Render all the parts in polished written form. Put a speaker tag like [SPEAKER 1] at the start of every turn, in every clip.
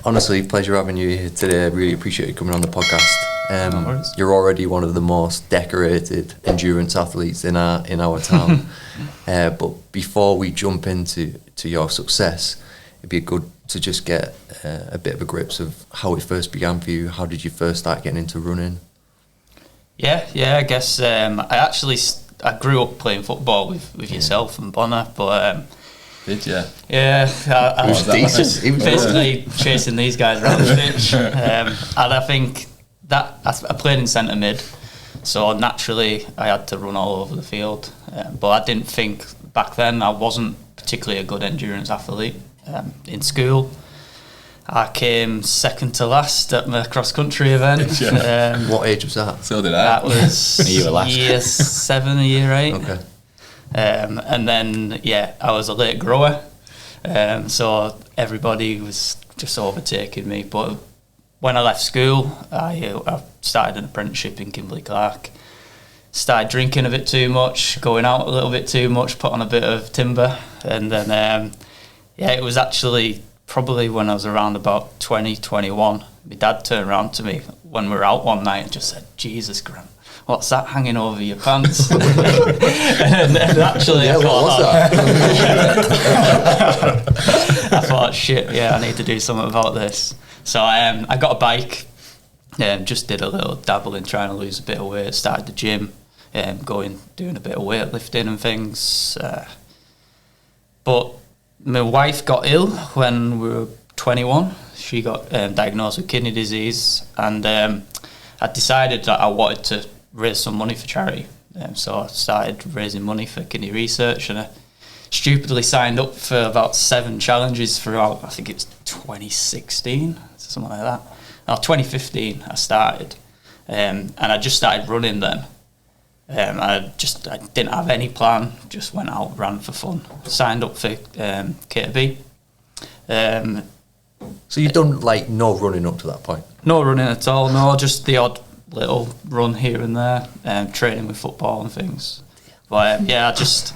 [SPEAKER 1] honestly, pleasure having you here today. I really appreciate you coming on the podcast.
[SPEAKER 2] No worries.
[SPEAKER 1] You're already one of the most decorated endurance athletes in our town. But before we jump into your success, it'd be good to just get a bit of a grips of how it first began for you. How did you first start getting into running?
[SPEAKER 2] Yeah, I guess I grew up playing football with yourself and Bonner, but
[SPEAKER 3] did you?
[SPEAKER 2] Yeah, I
[SPEAKER 1] was decent. He was
[SPEAKER 2] basically chasing these guys around the pitch, and I think that I played in centre mid, so naturally I had to run all over the field. But I didn't think back then I wasn't particularly a good endurance athlete. In school, I came second to last at my cross country event.
[SPEAKER 1] What age was that?
[SPEAKER 3] So did I.
[SPEAKER 2] That was year 7 or year 8.
[SPEAKER 1] Okay.
[SPEAKER 2] And then, I was a late grower, so everybody was just overtaking me. But when I left school, I started an apprenticeship in Kimberley Clark. Started drinking a bit too much, going out a little bit too much, put on a bit of timber. And then, it was actually probably when I was around about 20, 21. My dad turned around to me when we were out one night and just said, "Jesus, Grant, what's that hanging over your pants?" and actually, I thought, shit, I need to do something about this. So I got a bike, just did a little dabbling, trying to lose a bit of weight, started the gym, doing a bit of weightlifting and things. But my wife got ill when we were 21. She got diagnosed with kidney disease, and I decided that I wanted to raise some money for charity. So I started raising money for kidney research, and I stupidly signed up for about 7 challenges throughout, I think it's 2016, something like that. No, 2015 I started, and I just started running then. I didn't have any plan, just went out, ran for fun. Signed up for K2B.
[SPEAKER 1] So you've done no running up to that point?
[SPEAKER 2] No running at all, no, just the odd little run here and there, training with football and things. But I just,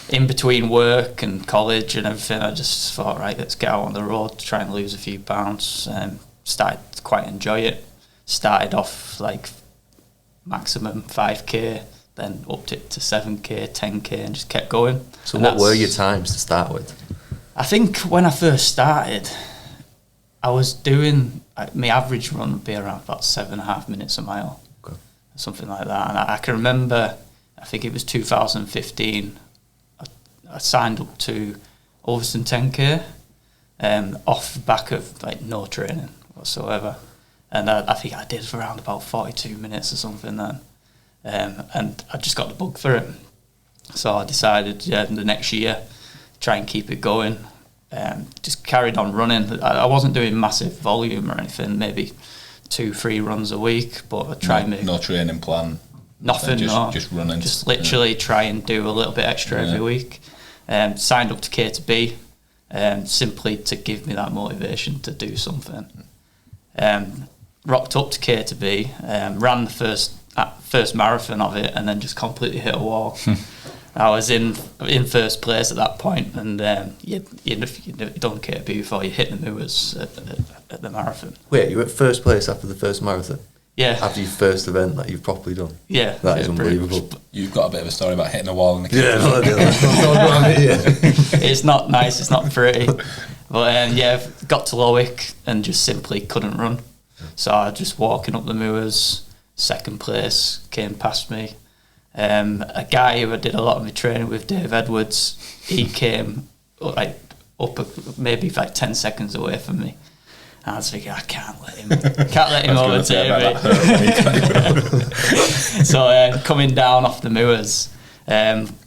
[SPEAKER 2] in between work and college and everything, I just thought, right, let's get out on the road, try and lose a few pounds. Started to quite enjoy it. Started off maximum 5k, then upped it to 7k, 10k, and just kept going.
[SPEAKER 1] So what were your times to start with?
[SPEAKER 2] I think when I first started, I was doing, my average run would be around about 7.5 minutes a mile, something like that. And I can remember, I think it was 2015, I signed up to Ulverston 10k, off the back of no training whatsoever. And I think I did for around about 42 minutes or something then. And I just got the bug for it. So I decided, the next year, try and keep it going. Just carried on running. I wasn't doing massive volume or anything, maybe 2-3 runs a week, but I tried
[SPEAKER 3] no training plan.
[SPEAKER 2] Nothing,
[SPEAKER 3] just running.
[SPEAKER 2] Just literally try and do a little bit extra every week. Signed up to K2B, simply to give me that motivation to do something. Rocked up to K2B, ran the first marathon of it, and then just completely hit a wall. I was in first place at that point, and you've done K2B before, you hit the moors at the marathon.
[SPEAKER 1] Wait, you were at first place after the first marathon?
[SPEAKER 2] Yeah.
[SPEAKER 1] After your first event that you've properly done?
[SPEAKER 2] Yeah.
[SPEAKER 1] That is unbelievable.
[SPEAKER 3] You've got a bit of a story about hitting a wall in the
[SPEAKER 2] It's not nice, it's not pretty. But got to Lowick and just simply couldn't run. So I just walking up the moors, second place, came past me. A guy who I did a lot of my training with, Dave Edwards, he came up maybe 10 seconds away from me. And I was thinking, I can't let him overtake me. So coming down off the moors,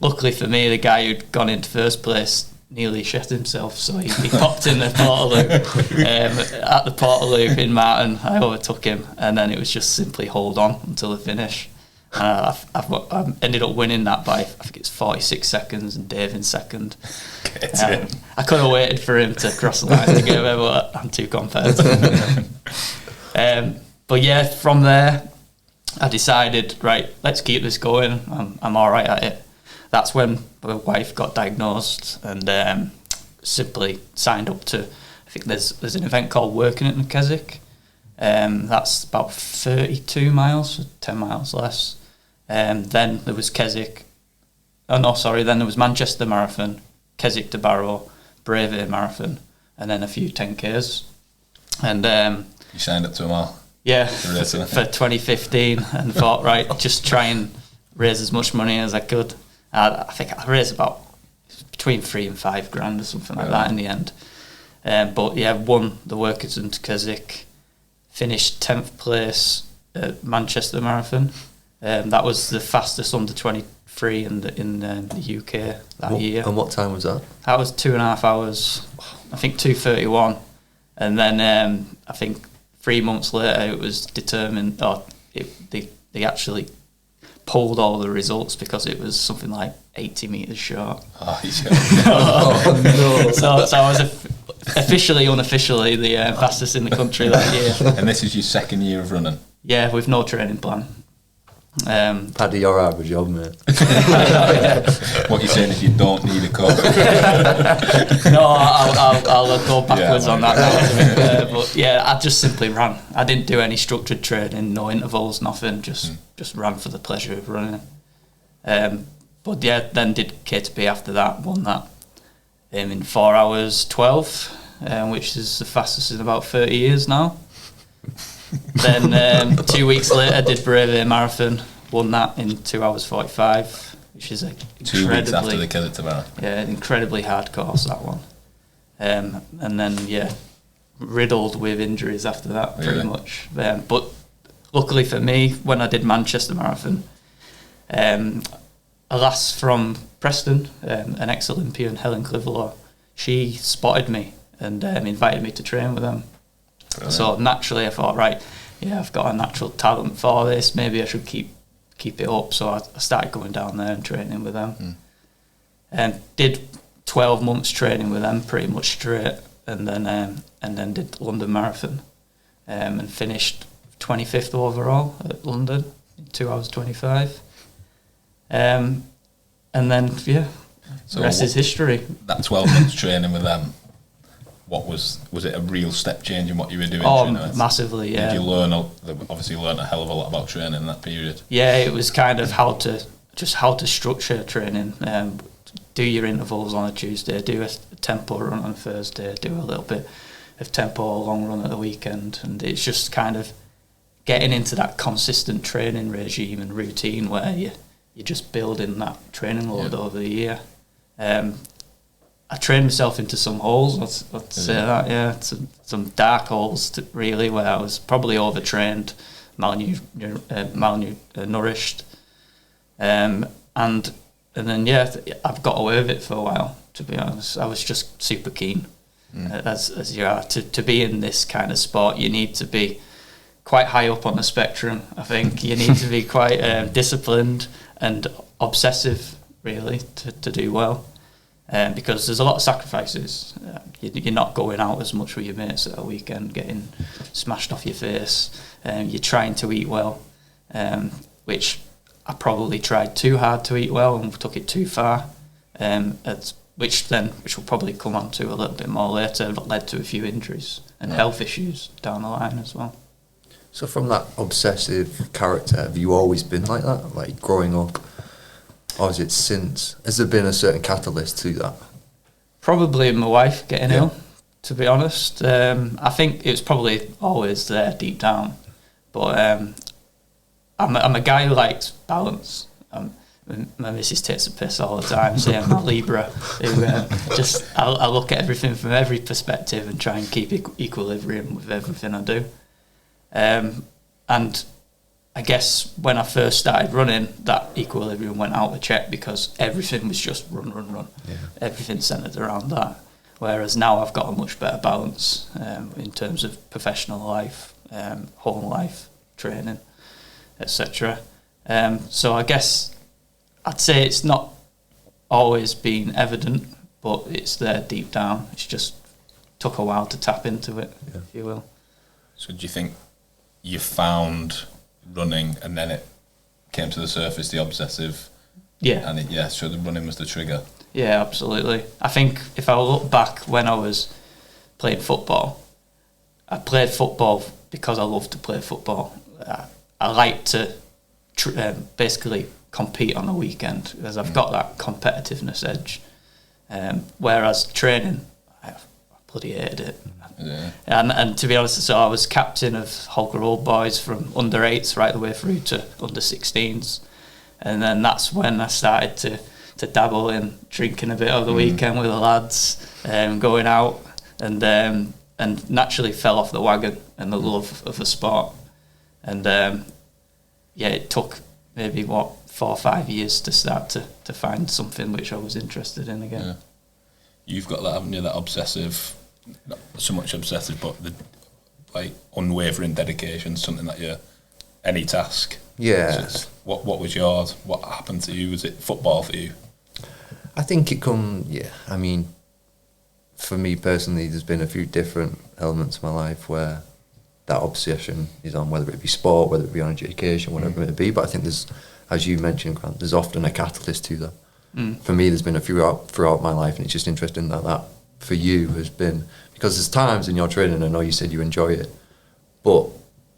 [SPEAKER 2] luckily for me, the guy who'd gone into first place nearly shit himself, so he popped in the Portaloo. At the Portaloo in Martin, I overtook him, and then it was just simply hold on until the finish. I ended up winning that by, I think it's 46 seconds, and Dave in second. I could have waited for him to cross the line together, but I'm too competitive. But from there, I decided, right, let's keep this going. I'm all right at it. That's when my wife got diagnosed, and simply signed up to I think there's an event called Working It in Keswick. That's about 32 miles, 10 miles less. Then there was Keswick. Then there was Manchester Marathon, Keswick to Barrow, Barrow Marathon, and then a few 10Ks. And
[SPEAKER 3] you signed up to them all?
[SPEAKER 2] Yeah, for 2015, and thought, right, just try and raise as much money as I could. I think I raised about between 3 and 5 grand or something like that in the end. But yeah, won the Workers into Keswick, finished 10th place at Manchester Marathon. That was the fastest under 23 in the UK that year.
[SPEAKER 1] And what time was that?
[SPEAKER 2] That was 2.5 hours, I think 2:31. And then I think 3 months later it was determined, they actually pulled all the results because it was something like 80 metres short.
[SPEAKER 3] Oh,
[SPEAKER 1] no.
[SPEAKER 2] So I was officially, unofficially the fastest in the country that year.
[SPEAKER 3] And this is your second year of running?
[SPEAKER 2] Yeah, with no training plan.
[SPEAKER 1] Paddy, you're out of a job, mate.
[SPEAKER 3] What you're saying is you don't need a coach?
[SPEAKER 2] No, I'll go backwards on that now. But yeah, I just simply ran. I didn't do any structured training, no intervals, nothing. Just ran for the pleasure of running. But yeah, then did K2B after that. Won that in 4 hours 12, which is the fastest in about 30 years now. Then 2 weeks later did Barrow Marathon, won that in 2 hours 45, which is
[SPEAKER 3] 2 weeks after the Keswick to Barrow.
[SPEAKER 2] Yeah, incredibly hard course, that one. And then riddled with injuries after that, pretty much. But luckily for me, when I did Manchester Marathon, a lass from Preston, an ex-Olympian, Helen Cliverlaw, she spotted me and invited me to train with them. Brilliant. So naturally I thought, right, yeah, I've got a natural talent for this, maybe I should keep it up. So I started going down there and training with them. And did 12 months training with them pretty much straight, and then did London Marathon, and finished 25th overall at London in 2 hours 25. And then so the rest is history.
[SPEAKER 3] That 12 months training with them, what was it a real step change in what you were doing?
[SPEAKER 2] Oh, massively, yeah.
[SPEAKER 3] Did you obviously learn a hell of a lot about training in that period?
[SPEAKER 2] Yeah, it was kind of how to structure training. Do your intervals on a Tuesday, do a tempo run on a Thursday, do a little bit of tempo long run at the weekend, and it's just kind of getting into that consistent training regime and routine where you're just building that training load over the year. I trained myself into some holes, let's say that, yeah. Some dark holes, really, where I was probably overtrained, malnourished. And then, I've got away with it for a while, to be honest. I was just super keen, as you are. To be in this kind of sport, you need to be quite high up on the spectrum, I think. You need to be quite disciplined and obsessive, really, to do well. Because there's a lot of sacrifices. You're not going out as much with your mates at a weekend, getting smashed off your face. You're trying to eat well, which I probably tried too hard to eat well and took it too far. Which we'll probably come on to a little bit more later, led to a few injuries and health issues down the line as well.
[SPEAKER 1] So from that obsessive character, have you always been like that, like growing up? Or is it since? Has there been a certain catalyst to that? Probably
[SPEAKER 2] my wife getting ill, to be honest. I think it was probably always there deep down. But I'm a guy who likes balance. My missus takes a piss all the time, saying I'm a Libra. Who I look at everything from every perspective and try and keep equilibrium with everything I do. And I guess when I first started running, that equilibrium went out of check because everything was just run. Yeah. Everything centred around that. Whereas now I've got a much better balance in terms of professional life, home life, training, etc. So I guess I'd say it's not always been evident, but it's there deep down. It's just took a while to tap into it, if you will.
[SPEAKER 3] So do you think you found running and then it came to the surface, the obsessive?
[SPEAKER 2] Yeah.
[SPEAKER 3] And so the running was the trigger?
[SPEAKER 2] Yeah, absolutely. I think if I look back when I was playing football. I played football because I love to play football. I like to basically compete on the weekend because I've got that competitiveness edge. Whereas training, I bloody hated it.
[SPEAKER 3] Yeah.
[SPEAKER 2] And to be honest, so I was captain of Holker Old Boys from under 8s right the way through to under 16s. And then that's when I started to dabble in drinking a bit over the weekend with the lads, going out, and naturally fell off the wagon and the love of the sport. And it took maybe 4 or 5 years to start to find something which I was interested in again.
[SPEAKER 3] Yeah. You've got that, haven't you, that obsessive, not so much obsessive, but the like unwavering dedication, something that you, any task.
[SPEAKER 1] Yeah.
[SPEAKER 3] So what was yours? What happened to you? Was it football for you?
[SPEAKER 1] I think it I mean, for me personally, there's been a few different elements of my life where that obsession is on, whether it be sport, whether it be on education, whatever it be. But I think there's, as you mentioned, Grant, there's often a catalyst to that. For me, there's been a few throughout my life, and it's just interesting that for you has been, because there's times in your training, I know you said you enjoy it, but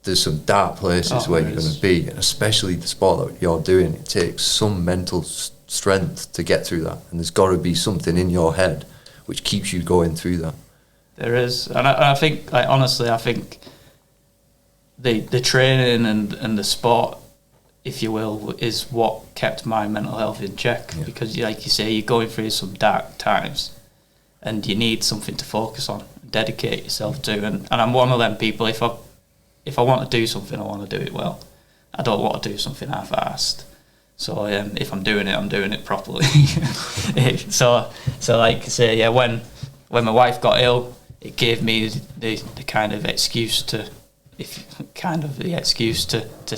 [SPEAKER 1] there's some dark places where you're going to be, and especially the sport that you're doing, it takes some mental strength to get through that, and there's got to be something in your head which keeps you going through that.
[SPEAKER 2] There is, and I think, like, honestly, I think the training and the sport, if you will, is what kept my mental health in check. Yeah. Because, like you say, you're going through some dark times, and you need something to focus on, dedicate yourself to. And I'm one of them people. If I want to do something, I want to do it well. I don't want to do something half-assed. So if I'm doing it properly. so like I say, yeah, when my wife got ill, it gave me the kind of excuse to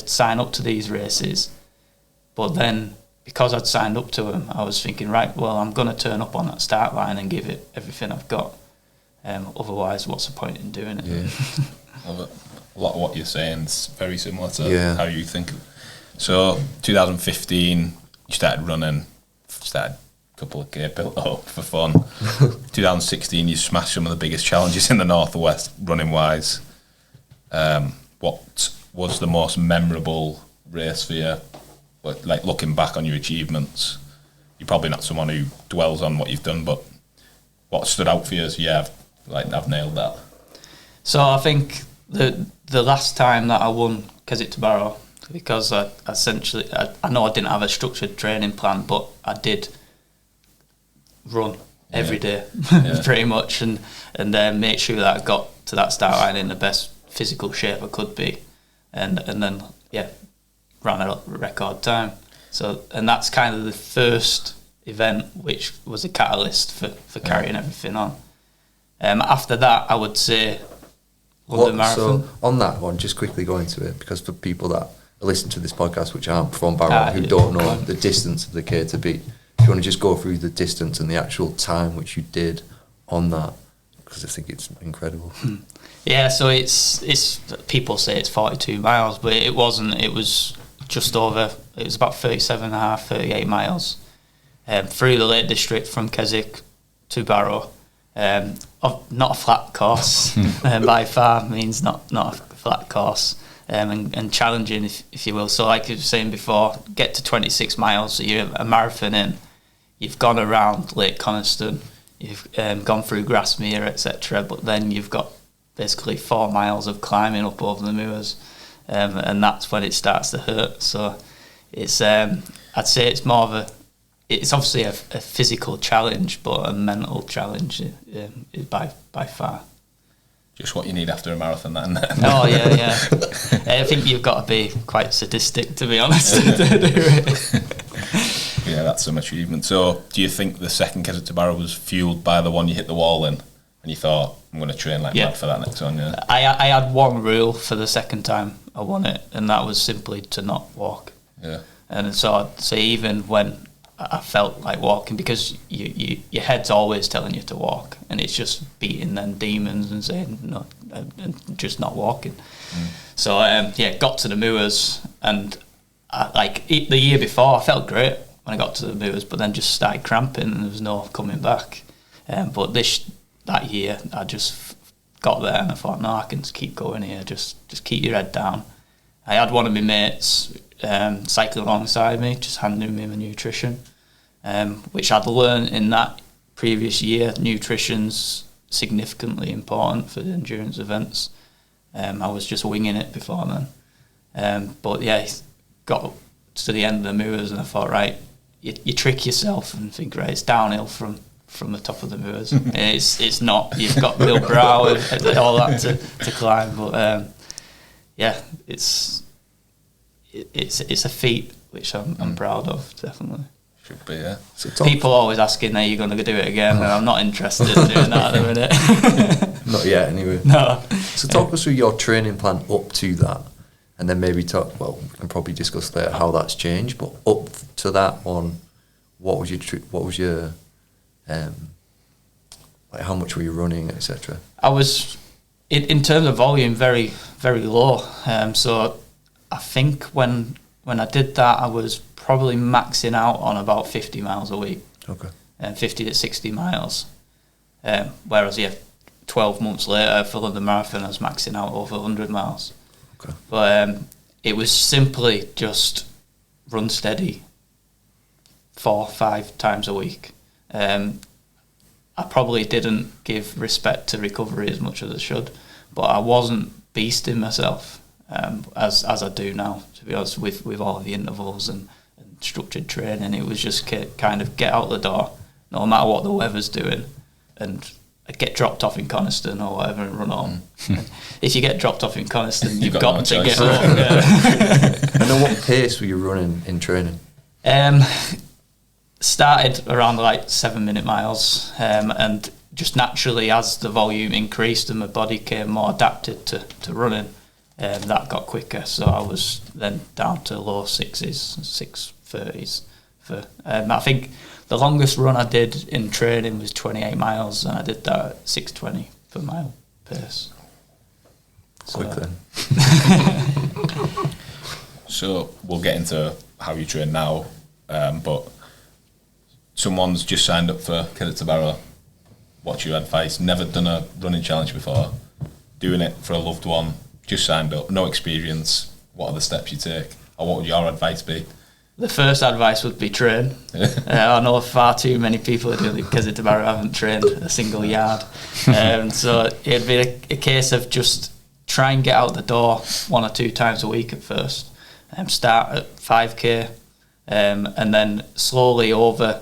[SPEAKER 2] sign up to these races. But then, because I'd signed up to them, I was thinking, right, well, I'm going to turn up on that start line and give it everything I've got. Otherwise, what's the point in doing it?
[SPEAKER 3] Yeah. Well, a lot of what you're saying is very similar to how you think. So, 2015, you started running, started a couple of K built up for fun. 2016, you smashed some of the biggest challenges in the Northwest, running-wise. What was the most memorable race for you? Like, looking back on your achievements, you're probably not someone who dwells on what you've done, but what stood out for you is, I've nailed that.
[SPEAKER 2] So I think the last time that I won Keswick to Barrow, because I know I didn't have a structured training plan, but I did run every day, pretty much, and then make sure that I got to that start line in the best physical shape I could be, and then ran a record time. So, and that's kind of the first event which was a catalyst for carrying everything on. After that, I would say London Marathon.
[SPEAKER 1] So on that one, just quickly go into it, because for people that listen to this podcast which aren't from Barrow, who don't know the distance of the K to B, if you want to just go through the distance and the actual time which you did on that, because I think it's incredible.
[SPEAKER 2] Yeah, so it's people say it's 42 miles, but it wasn't. It was just over. It was about 37.5, 38 miles through the Lake District from Keswick to Barrow. Not a flat course by far, means not a flat course, and challenging, if you will. So, like I was saying before, get to 26 miles. So you're a marathon in. You've gone around Lake Coniston. You've gone through Grasmere, etc. But then you've got basically 4 miles of climbing up over the moors, and that's when it starts to hurt. So it's I'd say it's more of it's obviously a physical challenge, but a mental challenge by far.
[SPEAKER 3] Just what you need after a marathon, then.
[SPEAKER 2] Oh yeah. I think you've got to be quite sadistic, to be honest, to do it.
[SPEAKER 3] Yeah, that's some achievement. So, do you think the second Keswick to Barrow was fueled by the one you hit the wall in, and you thought, I'm going to train like mad for that next one? Yeah.
[SPEAKER 2] I had one rule for the second time I won it, and that was simply to not walk. Yeah. And so I'd say even when I felt like walking, because your head's always telling you to walk, and it's just beating them demons and saying no, and just not walking. So got to the moors, and the year before I felt great when I got to the moors, but then just started cramping and there was no coming back. But this that year, I just got there and I thought, no, I can just keep going here. Just keep your head down. I had one of my mates cycling alongside me, just handing me my nutrition, which I'd learned in that previous year. Nutrition's significantly important for the endurance events. I was just winging it before then. But yeah, got to the end of the moors and I thought, right, you trick yourself and think, right, it's downhill from the top of the moors. It's not. You've got Bill Brow and all that to climb. But yeah, it's a feat which I'm proud of, definitely.
[SPEAKER 3] Should be, yeah.
[SPEAKER 2] So people always asking, are you going to do it again? And I'm not interested in doing that at the minute.
[SPEAKER 1] Not yet, anyway.
[SPEAKER 2] No.
[SPEAKER 1] So talk us through your training plan up to that, and then maybe talk. Well, we can probably discuss later how that's changed. But up to that one, what was your like how much were you running, etc.?
[SPEAKER 2] I was, in terms of volume, very, very low. So I think when I did that, I was probably maxing out on about 50 miles a week.
[SPEAKER 1] Okay.
[SPEAKER 2] 50 to 60 miles. Whereas, 12 months later for London Marathon, I was maxing out over 100 miles.
[SPEAKER 1] Okay.
[SPEAKER 2] But it was simply just run steady 4-5 times a week. I probably didn't give respect to recovery as much as I should, but I wasn't beasting myself as I do now, to be honest, with all the intervals and structured training. It was just kind of get out the door, no matter what the weather's doing, and I'd get dropped off in Coniston or whatever and run home. If you get dropped off in Coniston, you've got to get home. Yeah.
[SPEAKER 1] And at what pace were you running in training?
[SPEAKER 2] Started around like 7-minute miles, and just naturally as the volume increased and my body came more adapted to running, that got quicker. So I was then down to low 6s, 6:30s. I think the longest run I did in training was 28 miles, and I did that at 6:20 per mile pace.
[SPEAKER 1] Quick then.
[SPEAKER 3] So we'll get into how you train now, but someone's just signed up for Keswick to Barrow. What's your advice? Never done a running challenge before, doing it for a loved one, just signed up, no experience. What are the steps you take, or what would your advice be?
[SPEAKER 2] The first advice would be train. I know far too many people who do Keswick to Barrow haven't trained a single yard. So it'd be a case of just try and get out the door 1 or 2 times a week at first. Start at 5k, and then slowly over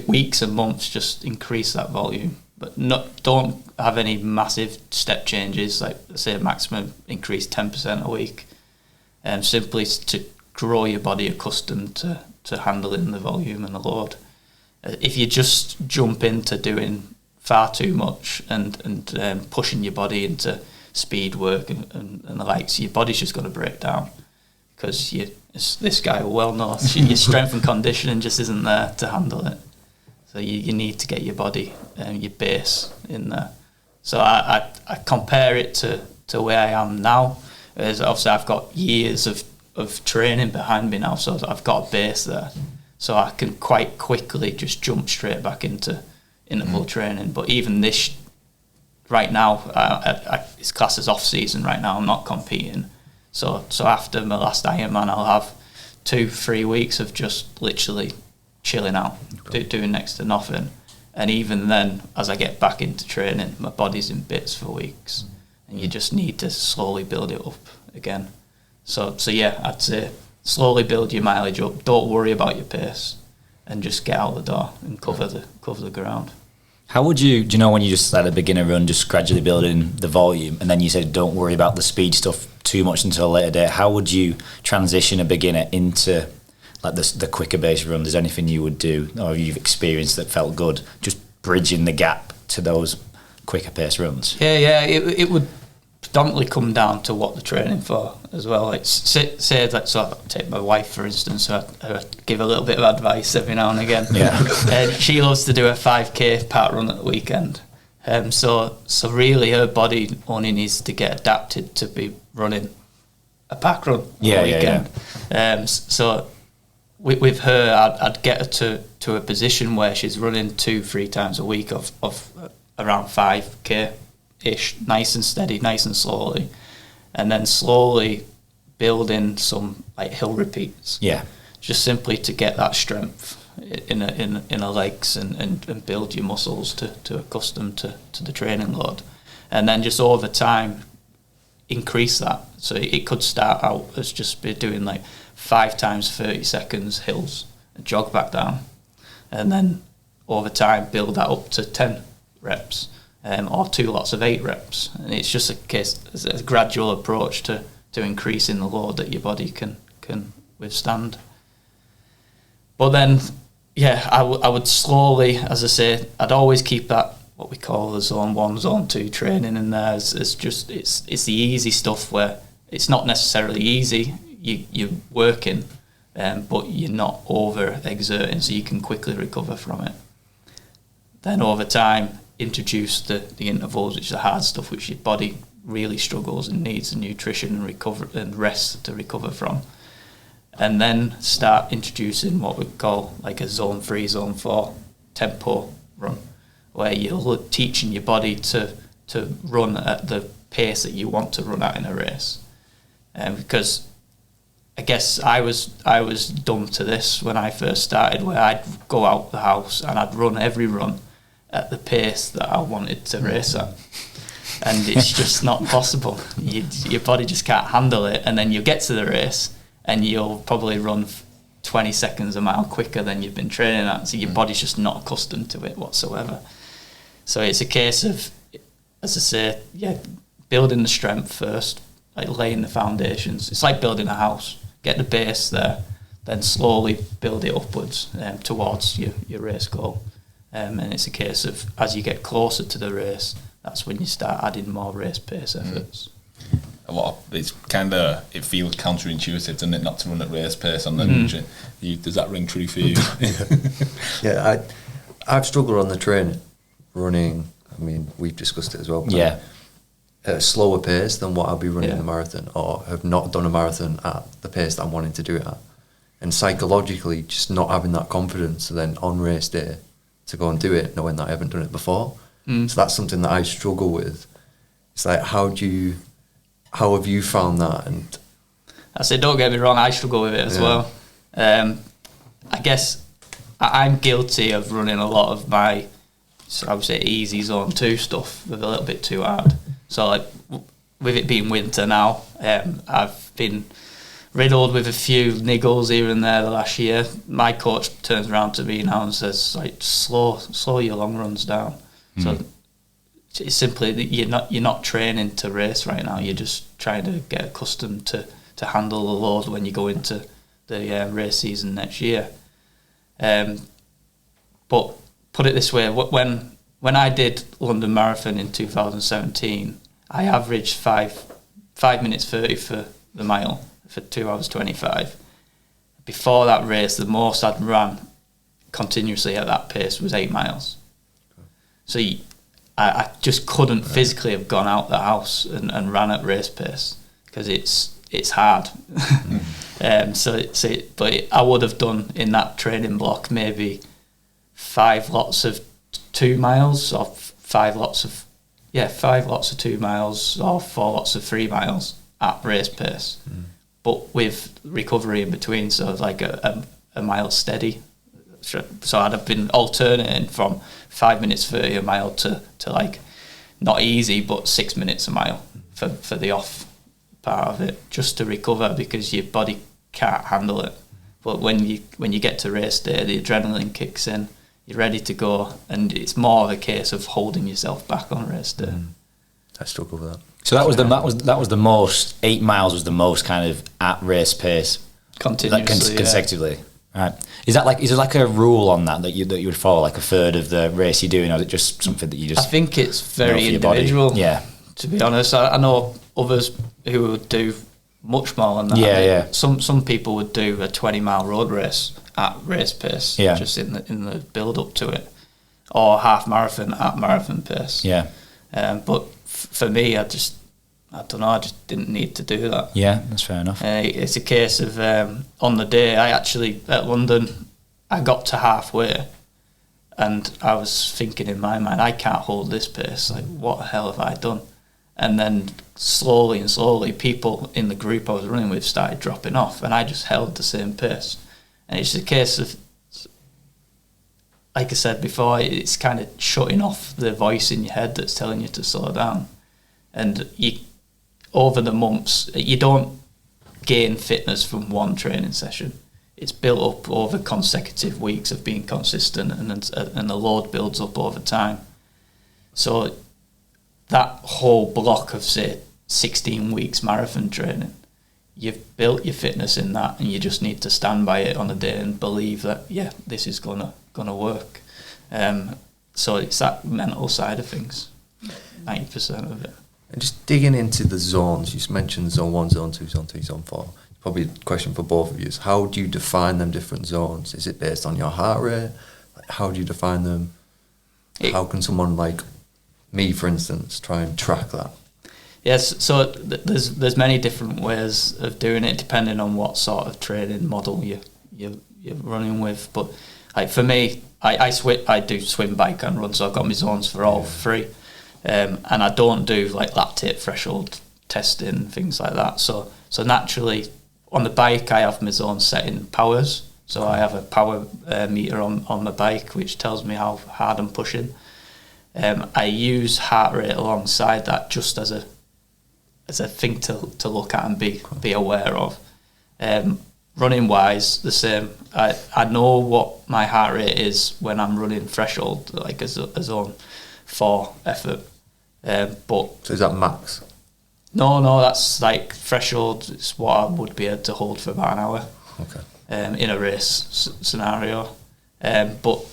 [SPEAKER 2] weeks and months just increase that volume. But don't have any massive step changes, like say maximum increase 10% a week. Simply to grow your body accustomed to handling the volume and the load. If you just jump into doing far too much and pushing your body into speed work and the likes, your body's just going to break down, because as this guy will well know, your strength and conditioning just isn't there to handle it. So you need to get your body and your base in there. So I compare it to where I am now. As obviously I've got years of training behind me now, so I've got a base there. So I can quite quickly just jump straight back into interval training. But even this, right now, it's classed as off-season right now. I'm not competing. So after my last Ironman, I'll have 2-3 weeks of just literally chilling out, doing next to nothing. And even then, as I get back into training, my body's in bits for weeks. And you just need to slowly build it up again. So yeah, I'd say slowly build your mileage up. Don't worry about your pace, and just get out the door and cover the ground.
[SPEAKER 4] How would you, do you know when you just start a beginner run, just gradually building the volume, and then you said don't worry about the speed stuff too much until a later date? How would you transition a beginner into like the quicker base runs? Is there anything you would do, or you've experienced that felt good, just bridging the gap to those quicker pace runs?
[SPEAKER 2] Yeah, it would predominantly come down to what they're training for as well. Like say that, so I take my wife for instance, so I give a little bit of advice every now and again.
[SPEAKER 4] Yeah.
[SPEAKER 2] She loves to do a 5k park run at the weekend. So really her body only needs to get adapted to be running a park run on the weekend. Yeah. So with her, I'd get her to a position where she's running 2-3 times a week of around 5k-ish, nice and steady, nice and slowly, and then slowly building some like hill repeats.
[SPEAKER 4] Yeah.
[SPEAKER 2] Just simply to get that strength in the legs and build your muscles to accustom to the training load. And then just over time, increase that. So it could start out as just be doing like 5 times 30 seconds hills and jog back down. And then over time, build that up to 10 reps or 2 lots of 8 reps. And it's just a gradual approach to increasing the load that your body can withstand. But then, yeah, I would slowly, as I say, I'd always keep that what we call the zone 1, zone 2 training in there. It's the easy stuff where it's not necessarily easy. You're working, but you're not over exerting, so you can quickly recover from it. Then over time, introduce the intervals, which is the hard stuff, which your body really struggles and needs the nutrition and recover and rest to recover from. And then start introducing what we call like a zone 3, zone 4 tempo run, where you're teaching your body to run at the pace that you want to run at in a race. Because I guess I was dumb to this when I first started, where I'd go out the house and I'd run every run at the pace that I wanted to race at. And it's just not possible. Your body just can't handle it. And then you get to the race and you'll probably run 20 seconds a mile quicker than you've been training at. So your body's just not accustomed to it whatsoever. So it's a case of, as I say, building the strength first, like laying the foundations. It's like building a house. Get the base there, then slowly build it upwards towards your race goal. And it's a case of, as you get closer to the race, that's when you start adding more race pace efforts.
[SPEAKER 3] It feels counterintuitive, doesn't it, not to run at race pace on the does that ring true for you?
[SPEAKER 1] Yeah, I've struggled on the train running. I mean, we've discussed it as well.
[SPEAKER 4] Yeah.
[SPEAKER 1] At a slower pace than what I'll be running a marathon, or have not done a marathon at the pace that I'm wanting to do it at. And psychologically, just not having that confidence, so then on race day to go and do it, knowing that I haven't done it before. So that's something that I struggle with. It's like, how have you found that? And
[SPEAKER 2] I say, don't get me wrong, I struggle with it as well. I guess I'm guilty of running a lot of my, so I would say, easy zone 2 stuff with a little bit too hard. So like with it being winter now, I've been riddled with a few niggles here and there the last year. My coach turns around to me now and says, like, slow your long runs down. So it's simply that you're not training to race right now. You're just trying to get accustomed to handle the load when you go into the race season next year. But put it this way, when I did London Marathon in 2017, I averaged 5 minutes 30 for the mile for 2 hours 25. Before that race, the most I'd ran continuously at that pace was 8 miles. So I just couldn't physically have gone out the house and ran at race pace because it's hard. But I would have done in that training block maybe 5 lots of 2 miles or 5 lots of 2 miles or 4 lots of 3 miles at race pace, but with recovery in between. So like a mile steady. So I'd have been alternating from 5 minutes 30 a mile to like not easy but 6 minutes a mile for the off part of it, just to recover, because your body can't handle it. But when you get to race day, the adrenaline kicks in, you're ready to go, and it's more of a case of holding yourself back on race day.
[SPEAKER 1] I struggle with that.
[SPEAKER 4] So that was the most, 8 miles was the most kind of at race pace
[SPEAKER 2] continuously,
[SPEAKER 4] consecutively. Right. Is there like a rule on that you would follow, like a third of the race you're doing, or is it just something that you just?
[SPEAKER 2] I think it's very individual.
[SPEAKER 4] Yeah.
[SPEAKER 2] To be honest, I know others who would do much more than that.
[SPEAKER 4] Yeah.
[SPEAKER 2] Some people would do a 20-mile road race at race pace, just in the build up to it, or half marathon at marathon pace.
[SPEAKER 4] Yeah.
[SPEAKER 2] But for me, I don't know, I just didn't need to do that.
[SPEAKER 4] Yeah, that's fair enough.
[SPEAKER 2] It's a case of on the day, I actually, at London, I got to halfway and I was thinking in my mind, I can't hold this pace. Like, what the hell have I done? And then slowly and slowly, people in the group I was running with started dropping off, and I just held the same pace. And it's a case of, like I said before, it's kind of shutting off the voice in your head that's telling you to slow down. And you, over the months, you don't gain fitness from one training session. It's built up over consecutive weeks of being consistent, and the load builds up over time. So that whole block of, say, 16 weeks marathon training, you've built your fitness in that, and you just need to stand by it on a day and believe that, yeah, this is gonna work. So it's that mental side of things, 90% of it.
[SPEAKER 1] And just digging into the zones, you just mentioned zone 1, zone 2, zone 3, zone 4. Probably a question for both of you is, how do you define them different zones? Is it based on your heart rate? Like, how do you define them? How can someone like me, for instance, try and track that?
[SPEAKER 2] Yes, so there's many different ways of doing it depending on what sort of training model you're running with. But like for me, I do swim, bike and run, so I've got my zones for all three. And I don't do like lactate threshold testing, things like that. So naturally, on the bike, I have my zone set in powers. So I have a power meter on my bike, which tells me how hard I'm pushing. I use heart rate alongside that just as a thing to look at and be aware of. Running wise, the same. I know what my heart rate is when I'm running threshold, like a zone 4 effort. But
[SPEAKER 1] so is that max?
[SPEAKER 2] No, that's like threshold. It's what I would be able to hold for about an hour.
[SPEAKER 1] Okay.
[SPEAKER 2] In a race scenario, but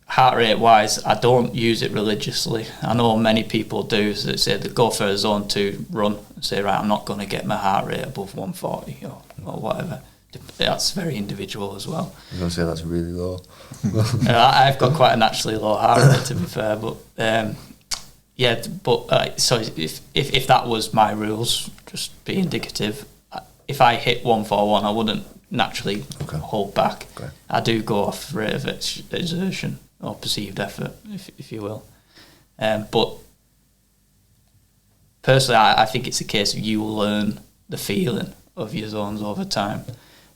[SPEAKER 2] heart rate wise, I don't use it religiously. I know many people do. That say they go for a zone 2 run and say, right, I'm not going to get my heart rate above 140 or whatever. That's very individual as well.
[SPEAKER 1] I was going to say that's really low.
[SPEAKER 2] I've got quite a naturally low heart rate, to be fair, but so if that was my rules, just be indicative. If I hit 141, I wouldn't naturally hold back.
[SPEAKER 1] Okay.
[SPEAKER 2] I do go off rate of exertion or perceived effort, if you will. But personally, I think it's a case of you learn the feeling of your zones over time,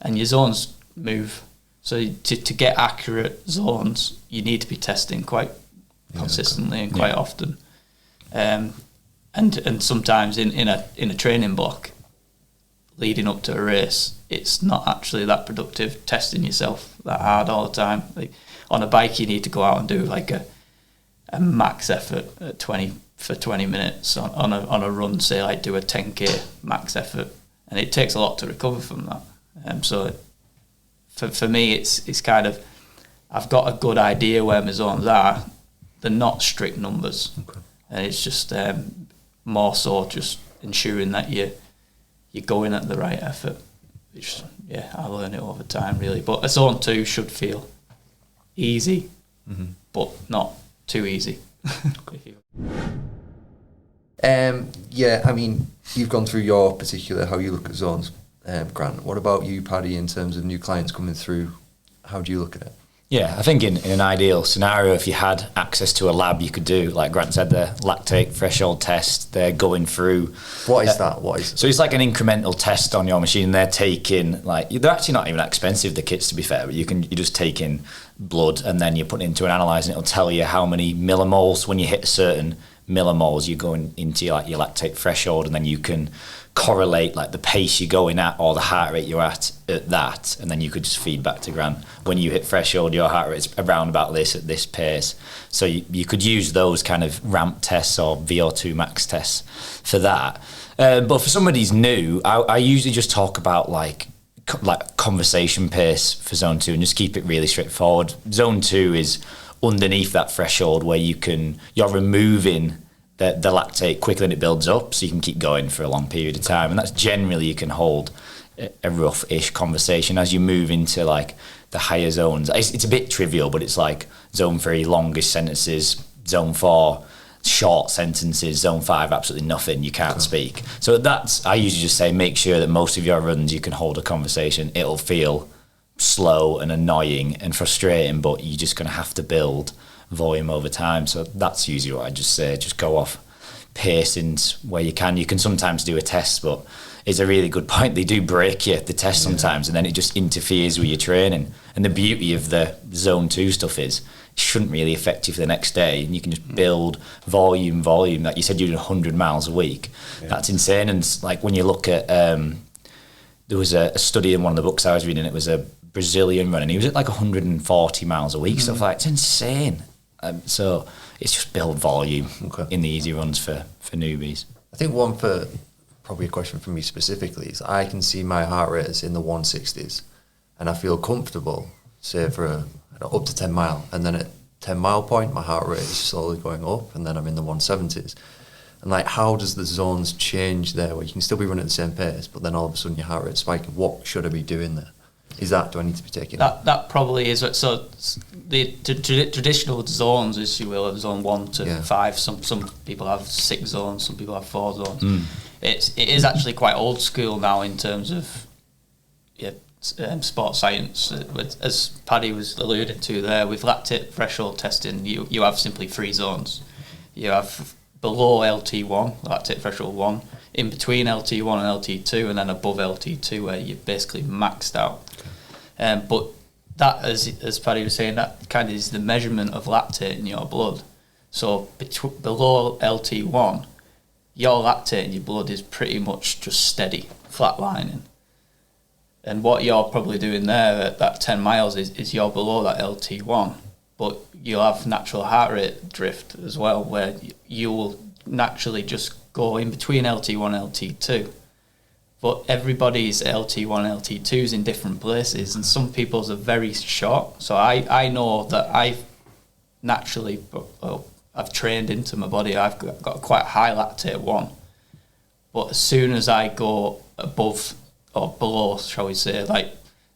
[SPEAKER 2] and your zones move. So to get accurate zones, you need to be testing quite consistently and quite often. And sometimes in a training block leading up to a race, it's not actually that productive testing yourself that hard all the time. Like on a bike, you need to go out and do like a max effort at 20 minutes. On a run, say like do a 10k max effort, and it takes a lot to recover from that. So for me, it's kind of, I've got a good idea where my zones are. They're not strict numbers.
[SPEAKER 1] Okay.
[SPEAKER 2] And it's just more so just ensuring that you're going at the right effort, which I learn it over time really. But a zone 2 should feel easy, but not too easy.
[SPEAKER 1] I mean, you've gone through your particular how you look at zones, Grant. What about you, Paddy, in terms of new clients coming through? How do you look at it?
[SPEAKER 4] Yeah, I think in an ideal scenario, if you had access to a lab, you could do, like Grant said, the lactate threshold test. They're going through.
[SPEAKER 1] What is that? What is?
[SPEAKER 4] So it's like an incremental test on your machine. They're taking, like, they're actually not even that expensive, the kits, to be fair, but you just take in blood and then you put it into an analyzer and it'll tell you how many millimoles. When you hit a certain millimoles, you're going into your lactate threshold, and then you can correlate like the pace you're going at or the heart rate you're at that, and then you could just feed back to Grant, when you hit threshold your heart rate's around about this at this pace. So you could use those kind of ramp tests or VO2 max tests for that. But for somebody who's new, I usually just talk about like conversation pace for zone 2 and just keep it really straightforward. Zone 2 is underneath that threshold where you're removing the lactate quicker than it builds up, so you can keep going for a long period of time. And that's generally, you can hold a rough-ish conversation. As you move into like the higher zones, it's a bit trivial, but it's like zone 3, longish sentences, zone 4, short sentences, zone 5, absolutely nothing, you can't speak. So I usually just say, make sure that most of your runs you can hold a conversation. It'll feel slow and annoying and frustrating, but you're just going to have to build volume over time. So that's usually what I just say, just go off pacings where you can. You can sometimes do a test, but it's a really good point. They do break you, the test sometimes, and then it just interferes with your training. And the beauty of the zone 2 stuff is it shouldn't really affect you for the next day, and you can just build volume. Like you said, you're doing 100 miles a week. That's insane. And like when you look at there was a study in one of the books I was reading, it was a Brazilian runner, and he was at like 140 miles a week, stuff like it's insane. So it's just build volume in the easy runs for newbies.
[SPEAKER 1] I think one for probably a question for me specifically is I can see my heart rate is in the 160s, and I feel comfortable, say for up to 10 mile, and then at 10 mile point my heart rate is slowly going up, and then I'm in the 170s. And like, how does the zones change there, where you can still be running at the same pace, but then all of a sudden your heart rate's spiking? What should I be doing there? Do I need to be taking
[SPEAKER 2] that probably is. So the traditional zones, as you will, of zone 1 to 5. Some people have 6 zones, some people have 4 zones. It is actually quite old school now in terms of sports science. As Paddy was alluding to there, with lactate threshold testing, you have simply 3 zones. You have below LT1, lactate threshold 1, in between LT1 and LT2, and then above LT2 where you're basically maxed out. But that, as Paddy was saying, that kind of is the measurement of lactate in your blood. So below LT1, your lactate in your blood is pretty much just steady, flatlining. And what you're probably doing there at that 10 miles is you're below that LT1, but you'll have natural heart rate drift as well, where you will naturally just go in between LT1 and LT2. But everybody's LT1 and LT2 is in different places, and some people's are very short. So I know that I've naturally, I've trained into my body, I've got quite high lactate 1. But as soon as I go above or below, shall we say, like,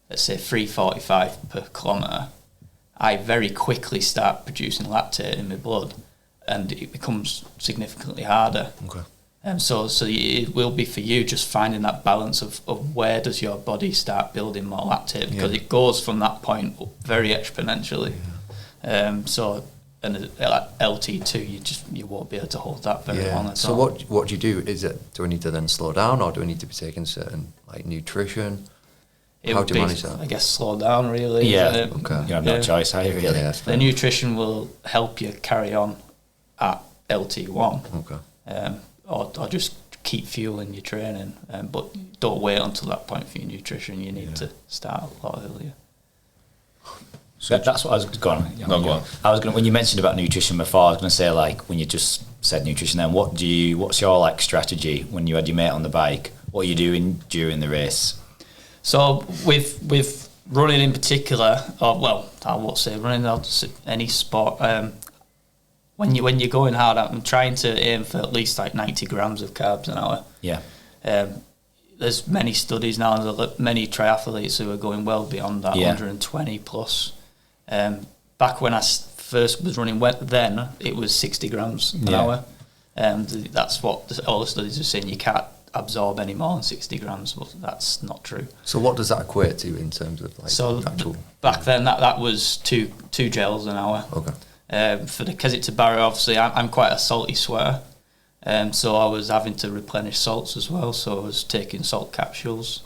[SPEAKER 2] let's say 345 per kilometre, I very quickly start producing lactate in my blood, and it becomes significantly harder. So it will be for you just finding that balance of where does your body start building more lactate, because it goes from that point up very exponentially. And at LT2 you won't be able to hold that very long at all.
[SPEAKER 1] So what do you do? Do I need to then slow down, or do I need to be taking certain like nutrition? How do you manage that?
[SPEAKER 2] I guess slow down really.
[SPEAKER 4] You have no choice, how you really?
[SPEAKER 2] The nutrition will help you carry on at LT1. Or just keep fueling your training, but don't wait until that point for your nutrition. You need to start a lot earlier.
[SPEAKER 4] So that's what I was going on.
[SPEAKER 3] Go on.
[SPEAKER 4] I was going, when you mentioned about nutrition before, I was going to say, like, when you just said nutrition, then what's your like strategy when you had your mate on the bike? What are you doing during the race?
[SPEAKER 2] So with running in particular, or well, I won't say running, I'll just say any sport. When you're going hard, I'm trying to aim for at least like 90 grams of carbs an hour. There's many studies now, there's many triathletes who are going well beyond that, 120 plus. Back when I first was running then, it was 60 grams an hour. That's what all the studies are saying. You can't absorb any more than 60 grams, but that's not true.
[SPEAKER 1] So what does that equate to in terms of like actual...
[SPEAKER 2] Back then, that was two gels an hour. For the Keswick to Barrow, obviously, I'm quite a salty sweater, so I was having to replenish salts as well, so I was taking salt capsules,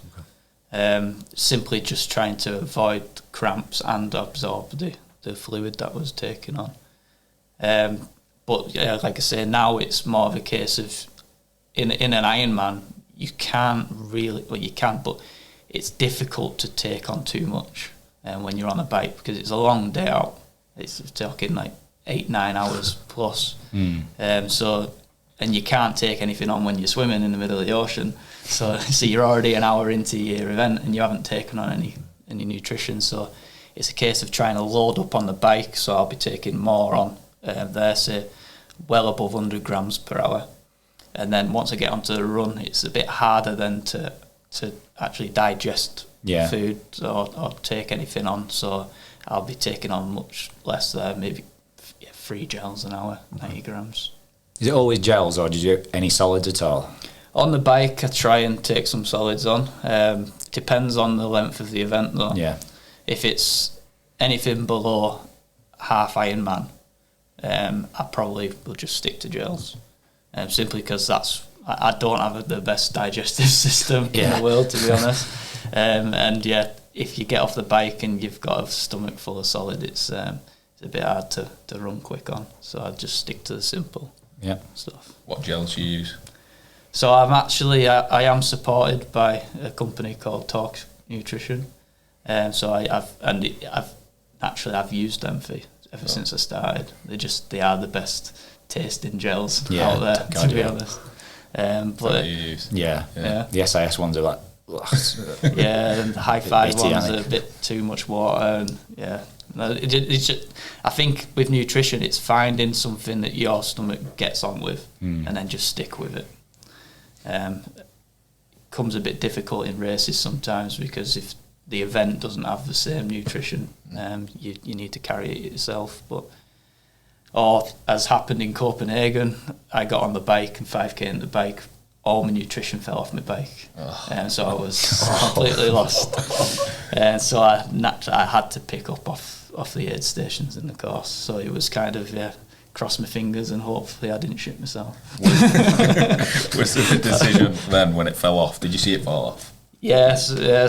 [SPEAKER 2] simply just trying to avoid cramps and absorb the fluid that was taken on. But like I say, now it's more of a case of, in an Ironman, you can't really, well you can, but it's difficult to take on too much when you're on a bike, because it's a long day out. It's talking like 8-9 hours plus. So, and you can't take anything on when you're swimming in the middle of the ocean. So you're already an hour into your event and you haven't taken on any nutrition. So it's a case of trying to load up on the bike. So I'll be taking more on there, say well above 100 grams per hour. And then once I get onto the run, it's a bit harder then to actually digest food or take anything on. So I'll be taking on much less there, maybe 3 gels an hour, 90 grams.
[SPEAKER 4] Is it always gels, or did you do any solids at all?
[SPEAKER 2] On the bike, I try and take some solids on. Depends on the length of the event, though. if it's anything below half Ironman, I probably will just stick to gels, simply because I don't have the best digestive system in the world, to be honest. And yeah, if you get off the bike and you've got a stomach full of solid, it's a bit hard to run quick on. So I'd just stick to the simple stuff.
[SPEAKER 3] What gels do you use?
[SPEAKER 2] So I am supported by a company called Talk Nutrition. So I've used them ever since I started. They are the best tasting gels out there, to be honest. But
[SPEAKER 4] the SIS ones are like
[SPEAKER 2] and the high five ones are a bit too much water, and it's just, I think with nutrition it's finding something that your stomach gets on with and then just stick with it. Comes a bit difficult in races sometimes, because if the event doesn't have the same nutrition, you need to carry it yourself. Or as happened in Copenhagen, I got on the bike and 5k in the bike, all my nutrition fell off my bike, and so I was completely lost. And so I had to pick up off the aid stations in the course. So it was kind of cross my fingers and hopefully I didn't shit myself.
[SPEAKER 3] Was the decision then when it fell off? Did you see it fall off?
[SPEAKER 2] Yes.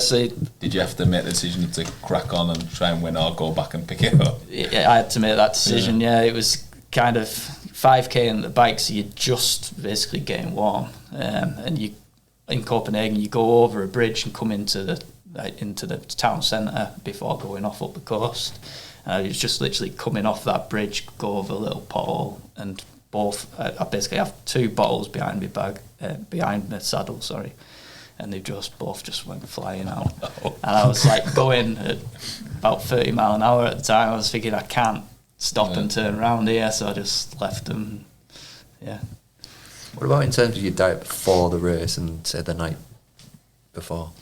[SPEAKER 2] So
[SPEAKER 3] did you have to make the decision to crack on and try and win, or go back and pick it up?
[SPEAKER 2] I had to make that decision. Yeah, it was kind of 5k on the bike, so you're just basically getting warm. And you in Copenhagen, you go over a bridge and come into the town centre before going off up the coast. It was just literally coming off that bridge, go over a little pothole, and I basically have 2 bottles behind my bag, behind my saddle, sorry, and they both went flying out. And I was like going at about 30 mile an hour at the time. I was thinking I can't stop and turn around here, so I just left them. Yeah.
[SPEAKER 1] What about in terms of your diet before the race and say the night before?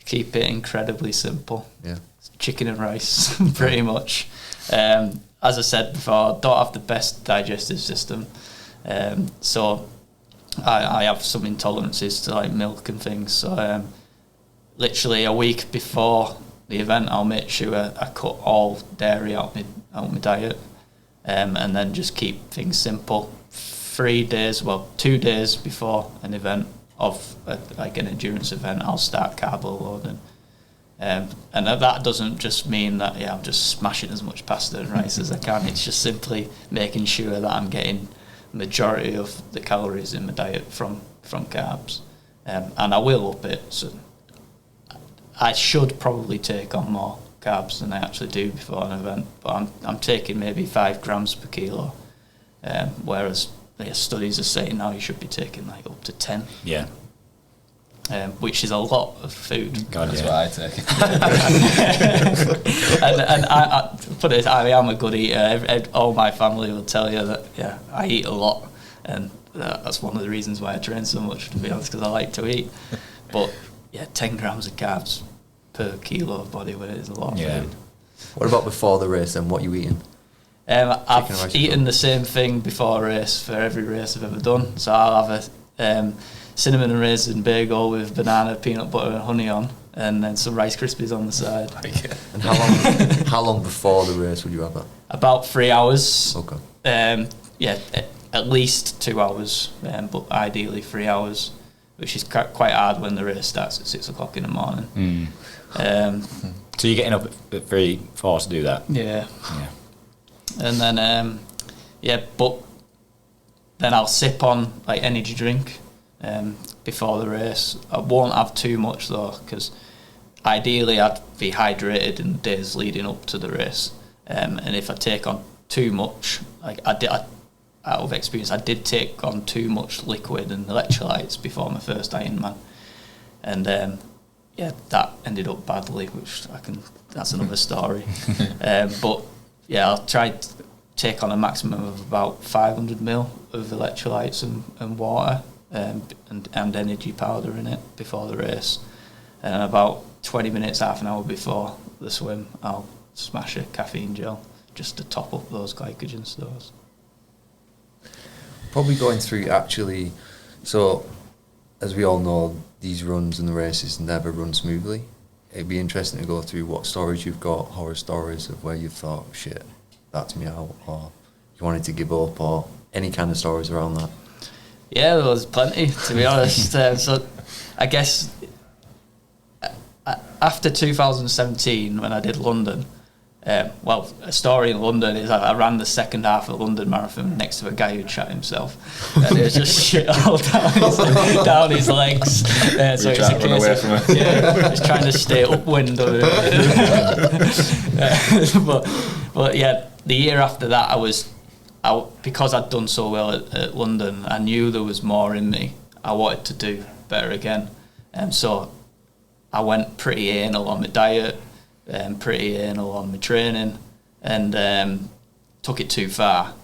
[SPEAKER 2] Keep it incredibly simple.
[SPEAKER 1] Yeah.
[SPEAKER 2] Chicken and rice, pretty much. As I said before, I don't have the best digestive system, so I have some intolerances to like milk and things. So literally a week before the event, I'll make sure I cut all dairy out my diet, and then just keep things simple. 2 days before an event of like an endurance event, I'll start carbo loading. And that doesn't just mean that I'm just smashing as much pasta and rice as I can. It's just simply making sure that I'm getting majority of the calories in my diet from carbs, and I will up it. So I should probably take on more carbs than I actually do before an event, but I'm taking maybe 5 grams per kilo, whereas studies are saying now you should be taking like up to 10.
[SPEAKER 4] Yeah.
[SPEAKER 2] Which is a lot of food.
[SPEAKER 3] God, that's what I take.
[SPEAKER 2] and I put it, I am a good eater. All my family will tell you that I eat a lot, and that's one of the reasons why I train so much, to be honest, because I like to eat. But 10 grams of carbs per kilo of body weight is a lot of food.
[SPEAKER 1] What about before the race then? What are you eating?
[SPEAKER 2] I've eaten the same thing before a race for every race I've ever done. So I'll have a cinnamon and raisin bagel with banana, peanut butter and honey on, and then some Rice Krispies on the side.
[SPEAKER 1] And how long before the race would you have that?
[SPEAKER 2] About 3 hours.
[SPEAKER 1] Okay.
[SPEAKER 2] At least 2 hours, but ideally 3 hours, which is quite hard when the race starts at 6 o'clock in the morning.
[SPEAKER 4] So you're getting up at 3-4 to do that?
[SPEAKER 2] Yeah. And then, but then I'll sip on like energy drink before the race. I won't have too much though, because ideally I'd be hydrated in the days leading up to the race. And if I take on too much, like out of experience, I did take on too much liquid and electrolytes before my first Ironman, and that ended up badly, that's another story. But I'll try to take on a maximum of about 500 ml of electrolytes and water, and energy powder in it before the race. And about 20 minutes, half an hour before the swim, I'll smash a caffeine gel just to top up those glycogen stores.
[SPEAKER 1] Probably going through actually, so as we all know, these runs and the races never run smoothly. it'd be interesting to go through what stories you've got, horror stories of where you've thought, shit, that's me out, or you wanted to give up, or any kind of stories around that.
[SPEAKER 2] Yeah, there was plenty, to be honest. So I guess after 2017, when I did London, well, a story in London is I ran the second half of the London Marathon next to a guy who'd shot himself. And it was just shit all down his legs. So it's a case of, just trying to stay upwind of it. But yeah, the year after that, because I'd done so well at London, I knew there was more in me. I wanted to do better again. So I went pretty anal on my diet, pretty anal on my training, and took it too far.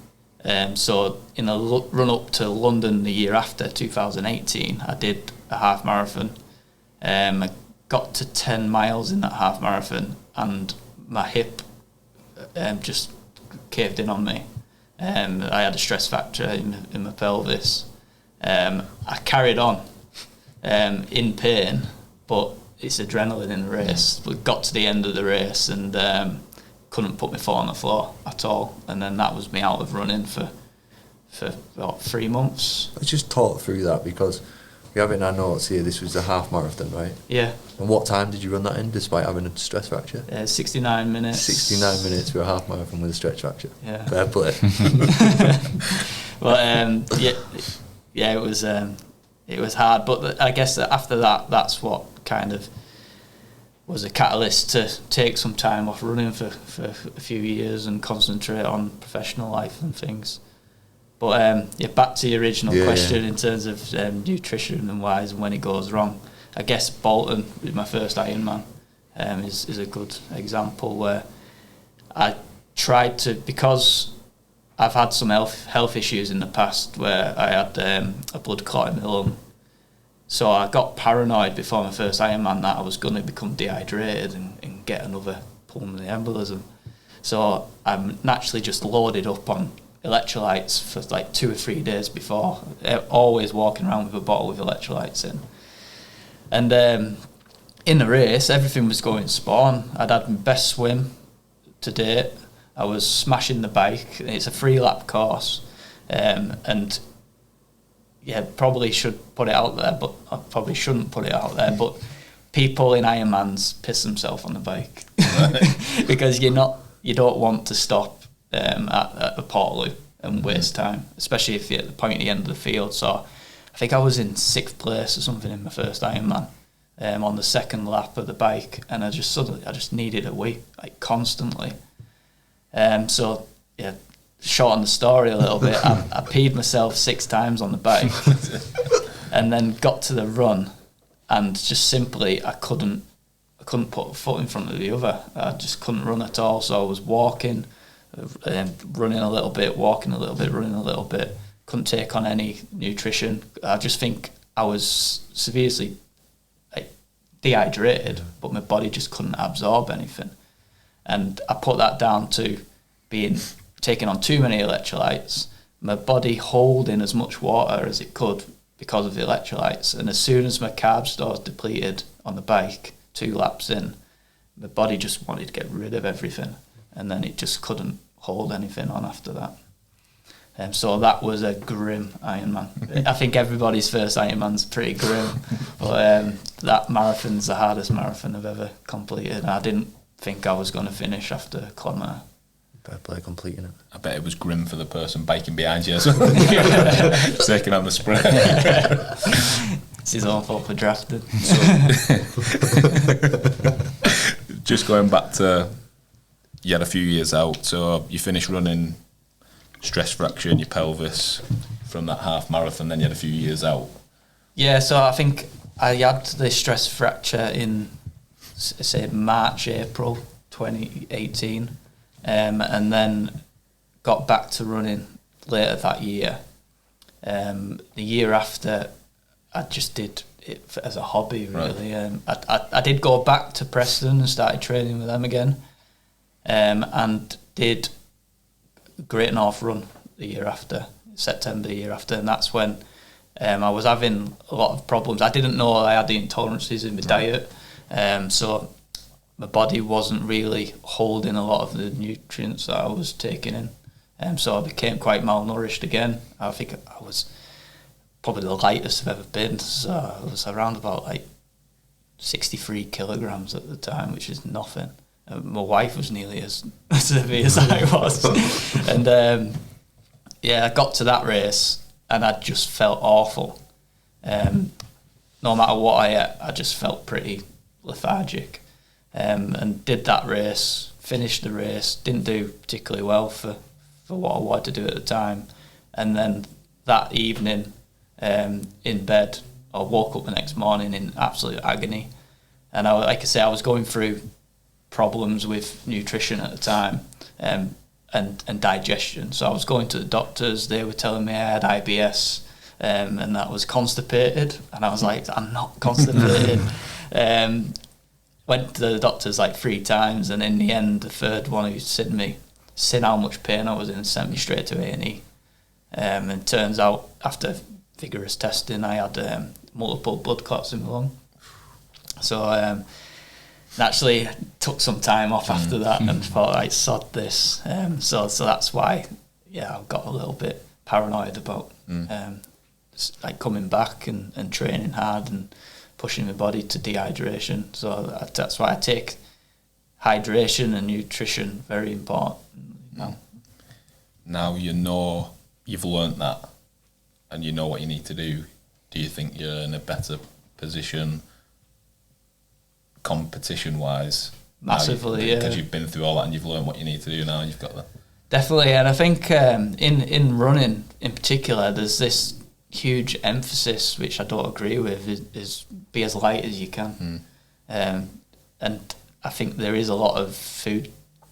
[SPEAKER 2] So in the run up to London the year after, 2018, I did a half marathon. I got to 10 miles in that half marathon, and my hip just caved in on me. I had a stress fracture in my pelvis. I carried on in pain, but it's adrenaline in the race. We got to the end of the race and couldn't put my foot on the floor at all. And then that was me out of running for about 3 months.
[SPEAKER 1] Let's just talk through that, because we have it in our notes here. This was the half marathon, right?
[SPEAKER 2] Yeah.
[SPEAKER 1] And what time did you run that in, despite having a stress fracture?
[SPEAKER 2] 69 minutes.
[SPEAKER 1] 69 minutes for a half marathon with a stress fracture.
[SPEAKER 2] Yeah.
[SPEAKER 1] Fair play.
[SPEAKER 2] But yeah, it was hard. But I guess that after that, that's what kind of was a catalyst to take some time off running for a few years and concentrate on professional life and things. But back to your original question in terms of nutrition and wise and when it goes wrong. I guess Bolton, with my first Ironman, is a good example where I tried to, because I've had some health issues in the past where I had a blood clot in my lung. So I got paranoid before my first Ironman that I was going to become dehydrated and get another pulmonary embolism. So I'm naturally just loaded up on electrolytes for like 2 or 3 days before, always walking around with a bottle with electrolytes in. And in the race, everything was going spawn. I'd had my best swim to date. I was smashing the bike. It's a 3-lap course, and yeah, probably should put it out there, but I probably shouldn't put it out there. But people in Ironmans piss themselves on the bike because you don't want to stop at the Portaloo and waste time, especially if you're at the point at the end of the field. So I think I was in 6th place or something in my first Ironman on the second lap of the bike, and I just needed a wee, like constantly. So yeah, short on the story a little bit. I peed myself 6 times on the bike, and then got to the run, and just simply I couldn't put a foot in front of the other. I just couldn't run at all. So I was walking, running a little bit, walking a little bit, running a little bit. Couldn't take on any nutrition. I just think I was severely dehydrated, but my body just couldn't absorb anything. And I put that down to taking on too many electrolytes, my body holding as much water as it could because of the electrolytes. And as soon as my carb stores depleted on the bike, 2 laps in, my body just wanted to get rid of everything. And then it just couldn't hold anything on after that. So that was a grim Ironman. I think everybody's first Ironman's pretty grim, but that marathon's the hardest marathon I've ever completed. And I didn't think I was going to finish after a kilometre.
[SPEAKER 1] Fair play completing it.
[SPEAKER 3] I bet it was grim for the person biking behind you, taking on the sprint.
[SPEAKER 2] It's his own fault for drafting.
[SPEAKER 3] Just going back to, you had a few years out, so you finished running, stress fracture in your pelvis from that half marathon, then you had a few years out.
[SPEAKER 2] Yeah, so I think I had the stress fracture in, say, March, April 2018, and then got back to running later that year. The year after, I just did it as a hobby, really. Right. I did go back to Preston and started training with them again, and did Great North Run the year after, September the year after, and that's when I was having a lot of problems. I didn't know I had the intolerances in my diet, so my body wasn't really holding a lot of the nutrients that I was taking in. So I became quite malnourished again. I think I was probably the lightest I've ever been. So I was around about like 63 kilograms at the time, which is nothing. My wife was nearly as heavy as I was. And I got to that race and I just felt awful. No matter what I ate, I just felt pretty lethargic. And did that race, finished the race, didn't do particularly well for what I wanted to do at the time. And then that evening, in bed, I woke up the next morning in absolute agony. And like I say, I was going through problems with nutrition at the time, and digestion. So I was going to the doctors, they were telling me I had IBS, and that was constipated. And I was like, I'm not constipated. Went to the doctors like 3 times, and in the end, the third one who seen how much pain I was in, sent me straight to A&E. And turns out, after vigorous testing, I had multiple blood clots in my lung. So naturally took some time off after that and thought, I sod this. So that's why, I got a little bit paranoid about like coming back and training hard and pushing my body to dehydration. So that's why I take hydration and nutrition very important.
[SPEAKER 3] Now you know you've learnt that and you know what you need to do. Do you think you're in a better position competition-wise?
[SPEAKER 2] Massively,
[SPEAKER 3] because you've been through all that and you've learned what you need to do now. You've got that.
[SPEAKER 2] Definitely, and I think in running in particular, there's this huge emphasis, which I don't agree with, is be as light as you can. And I think there is a lot of food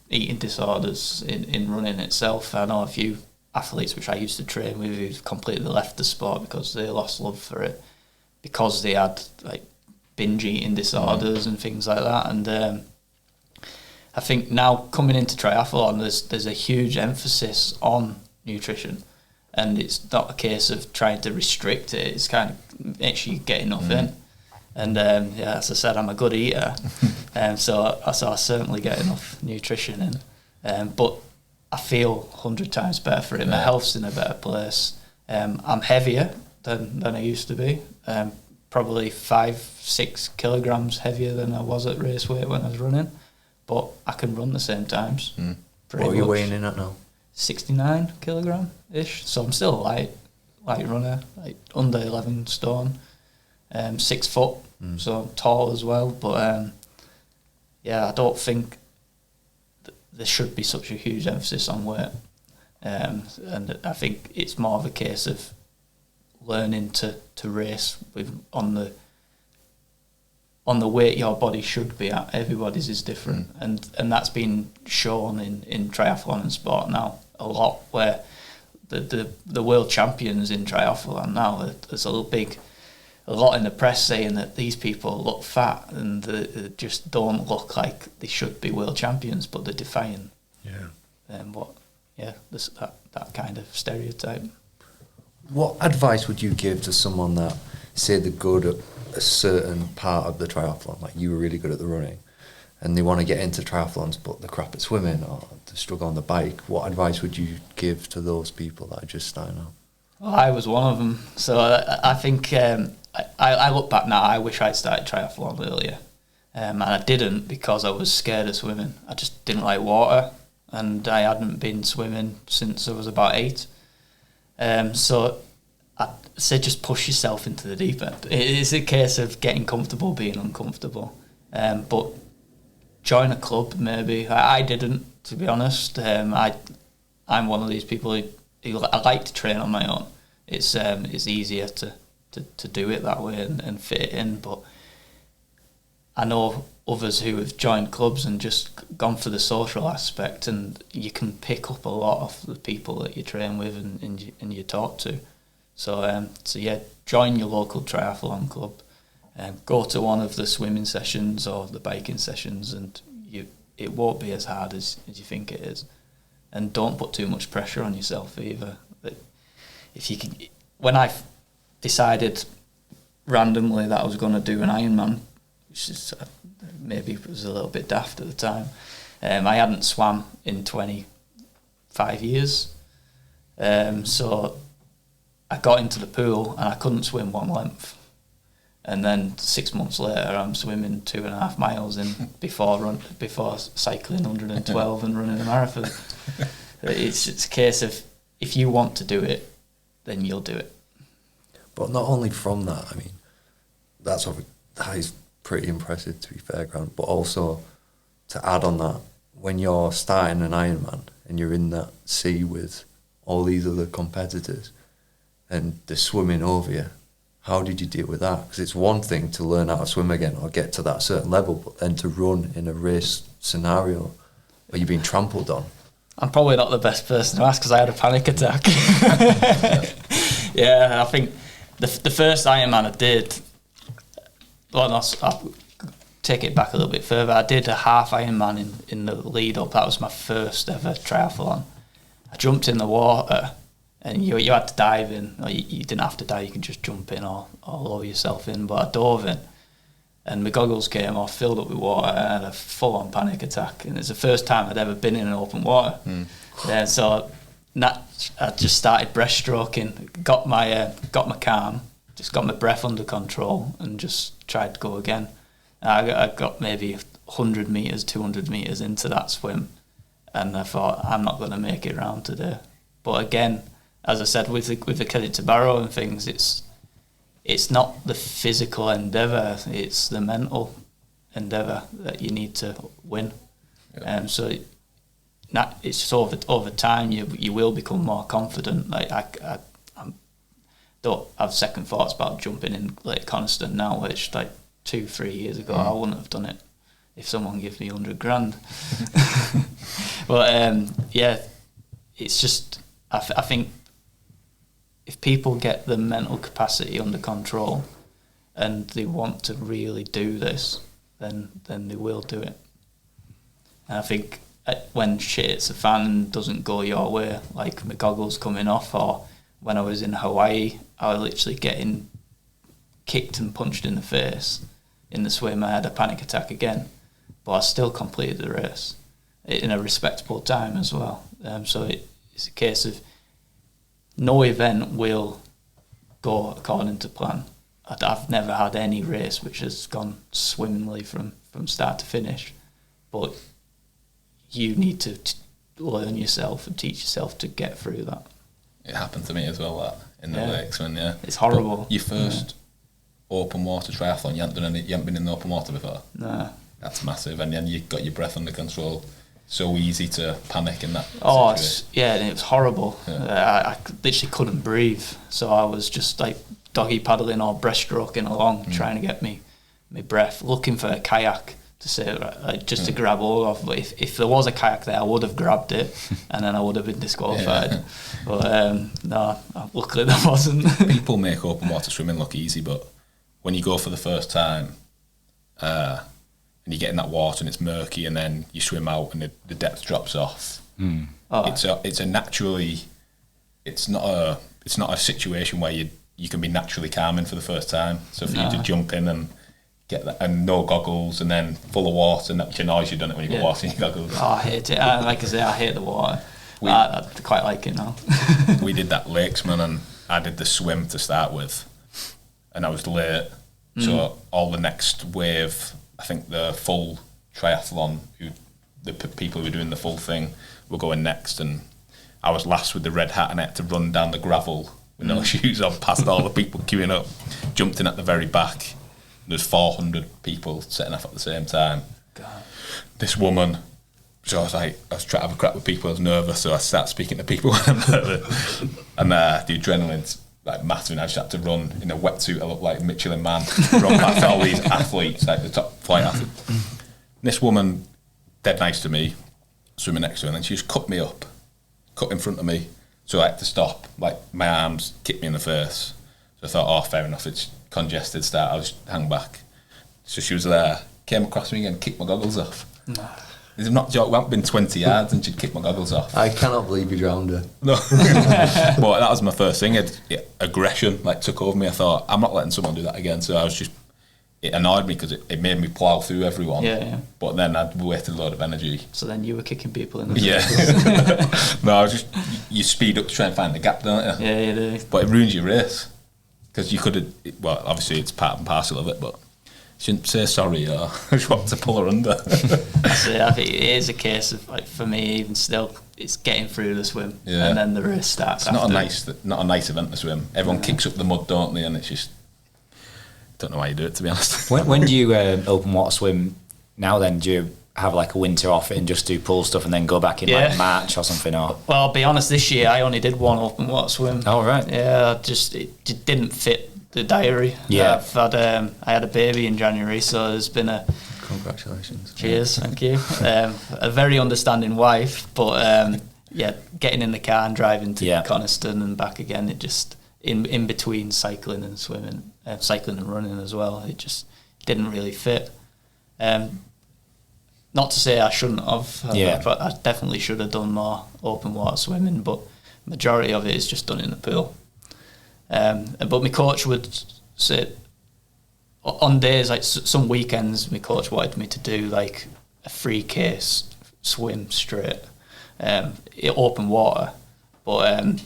[SPEAKER 2] eating disorders in running itself. I know a few athletes which I used to train with who've completely left the sport because they lost love for it, because they had like binge eating disorders and things like that. And I think now coming into triathlon, there's a huge emphasis on nutrition, and it's not a case of trying to restrict it. It's kind of make sure you get enough in. And as I said, I'm a good eater, so I certainly get enough nutrition in. But I feel 100 times better for it. My health's in a better place. I'm heavier than I used to be. Probably 5-6 kilograms heavier than I was at race weight when I was running, but I can run the same times.
[SPEAKER 1] What are you weighing in at now?
[SPEAKER 2] 69 kilogram ish. So I'm still a light runner, like under 11 stone, 6 foot, so I'm tall as well. But I don't think there should be such a huge emphasis on weight, and I think it's more of a case of learning to race with on the weight your body should be at. Everybody's is different, and that's been shown in triathlon and sport now a lot, where the world champions in triathlon now, there's a lot in the press saying that these people look fat and they just don't look like they should be world champions, but they're defying that kind of stereotype.
[SPEAKER 1] What advice would you give to someone that, say, they're good at a certain part of the triathlon, like you were really good at the running, and they want to get into triathlons but they're crap at swimming or they struggle on the bike? What advice would you give to those people that are just starting out?
[SPEAKER 2] Well, I was one of them, so I think I look back now, I wish I'd started triathlon earlier, and I didn't because I was scared of swimming. I just didn't like water, and I hadn't been swimming since I was about 8. So I'd say just push yourself into the deep end. It is a case of getting comfortable being uncomfortable. But join a club, maybe. I didn't, to be honest. I'm one of these people who I like to train on my own. It's easier to do it that way and fit it in. But I know others who have joined clubs and just gone for the social aspect, and you can pick up a lot of the people that you train with and you talk to. So join your local triathlon club, go to one of the swimming sessions or the biking sessions, and it won't be as hard as you think it is. And don't put too much pressure on yourself either. If you can, when I decided randomly that I was going to do an Ironman, which is maybe it was a little bit daft at the time. I hadn't swam in 25 years, so I got into the pool and I couldn't swim one length. And then 6 months later, I'm swimming 2.5 miles before cycling 112 and running a marathon. It's a case of, if you want to do it, then you'll do it.
[SPEAKER 1] But not only from that, I mean, that is pretty impressive, to be fair, Grant. But also to add on that, when you're starting an Ironman and you're in that sea with all these other competitors and they're swimming over you, how did you deal with that? Because it's one thing to learn how to swim again or get to that certain level, but then to run in a race scenario where you're being trampled on.
[SPEAKER 2] I'm probably not the best person to ask because I had a panic attack. Yeah, I think the first Ironman I did, well, I'll take it back a little bit further. I did a half Ironman in the lead up. That was my first ever triathlon. I jumped in the water. And you had to dive in, or you didn't have to dive, you could just jump in or lower yourself in, but I dove in and my goggles came off, filled up with water, and I had a full-on panic attack, and it's the first time I'd ever been in an open water. Yeah, so I just started breaststroking, got my calm, just got my breath under control and just tried to go again. I got maybe 100 metres, 200 metres into that swim, and I thought, I'm not going to make it round today. But again, as I said, with the credit to Barrow and things, it's not the physical endeavour, it's the mental endeavour that you need to win. So it's just over time you will become more confident. Like I don't have second thoughts about jumping in Lake Coniston now, which like 2-3 years ago I wouldn't have done it if someone gave me 100 grand. But yeah, it's just I think if people get the mental capacity under control and they want to really do this, then they will do it. And I think when shit hits the fan and doesn't go your way, like my goggles coming off, or when I was in Hawaii, I was literally getting kicked and punched in the face in the swim. I had a panic attack again, but I still completed the race in a respectable time as well. So it's a case of no event will go according to plan. I've never had any race which has gone swimmingly from start to finish, but you need to learn yourself and teach yourself to get through that.
[SPEAKER 3] It happened to me as well, that in the lakes when
[SPEAKER 2] it's horrible.
[SPEAKER 3] But your first open water triathlon, you haven't been in the open water before.
[SPEAKER 2] No,
[SPEAKER 3] that's massive, and then you got your breath under control. So easy to panic in that
[SPEAKER 2] and it was horrible. I literally couldn't breathe, so I was just like doggy paddling or breaststroking along, trying to get me breath, looking for a kayak to say, like, just to grab hold of. But if there was a kayak there, I would have grabbed it, and then I would have been disqualified. But no, luckily there wasn't.
[SPEAKER 3] People make open water swimming look easy, but when you go for the first time, and you get in that water and it's murky, and then you swim out and the depth drops off. It's not a situation where you can be naturally calming for the first time. So for you to jump in and get that, and no goggles, and then full of water, and that's your noise, you've done it when you've got water in your goggles.
[SPEAKER 2] Oh, I hate it. Like I say, I hate the water. I quite like it now.
[SPEAKER 3] We did that Lakesman, and I did the swim to start with, and I was late. So all the next wave, I think the full triathlon, the people who were doing the full thing were going next, and I was last with the red hat, and I had to run down the gravel with no shoes on past all the people queuing up, jumped in at the very back. There's 400 people setting off at the same time.
[SPEAKER 2] God.
[SPEAKER 3] This woman, so I was trying to have a crack with people, I was nervous, so I started speaking to people when I'm nervous, and the adrenaline's like massive, and I just had to run in a wetsuit. I looked like Michelin Man, run past all these athletes, like the top flight athletes. And this woman, dead nice to me, swimming next to her, and then she just cut me up, cut in front of me, so I had to stop, like my arms kicked me in the face. So I thought, fair enough, it's congested start, I'll just hang back. So she was there, came across me again, kicked my goggles off. No. It's not joke, we haven't been 20 yards and she'd kick my goggles off.
[SPEAKER 1] I cannot believe you drowned her.
[SPEAKER 3] No. But that was my first thing. Aggression took over me. I thought, I'm not letting someone do that again. So I was just it annoyed me because it made me plough through everyone.
[SPEAKER 2] Yeah.
[SPEAKER 3] But then I'd wasted a load of energy.
[SPEAKER 2] So then you were kicking people in the
[SPEAKER 3] Yeah. No, you speed up to try and find the gap, don't you?
[SPEAKER 2] Yeah, you do.
[SPEAKER 3] But it ruins your race. Because you could have, well, obviously it's part and parcel of it, but you shouldn't say sorry or drop to pull her under.
[SPEAKER 2] That's it. I think it is a case of, like, for me, even still, it's getting through the swim, and then the race starts.
[SPEAKER 3] It's not a nice event to swim. Everyone kicks up the mud, don't they? And it's just, don't know why you do it, to be honest.
[SPEAKER 4] When do you open water swim now? Then do you have like a winter off it and just do pool stuff and then go back in like March or something? Or
[SPEAKER 2] well, I'll be honest, this year I only did one open water swim.
[SPEAKER 4] Oh right.
[SPEAKER 2] Yeah, it didn't fit the diary.
[SPEAKER 4] Yeah.
[SPEAKER 2] I had a baby in January, so there's been a
[SPEAKER 1] congratulations.
[SPEAKER 2] Cheers, thank you. A very understanding wife, but getting in the car and driving to Coniston and back again, it just in between cycling and swimming, cycling and running as well, it just didn't really fit. Not to say I shouldn't have, but I definitely should have done more open water swimming, but majority of it is just done in the pool. But my coach would say, on days, like some weekends, my coach wanted me to do like a 3K swim straight, open water, but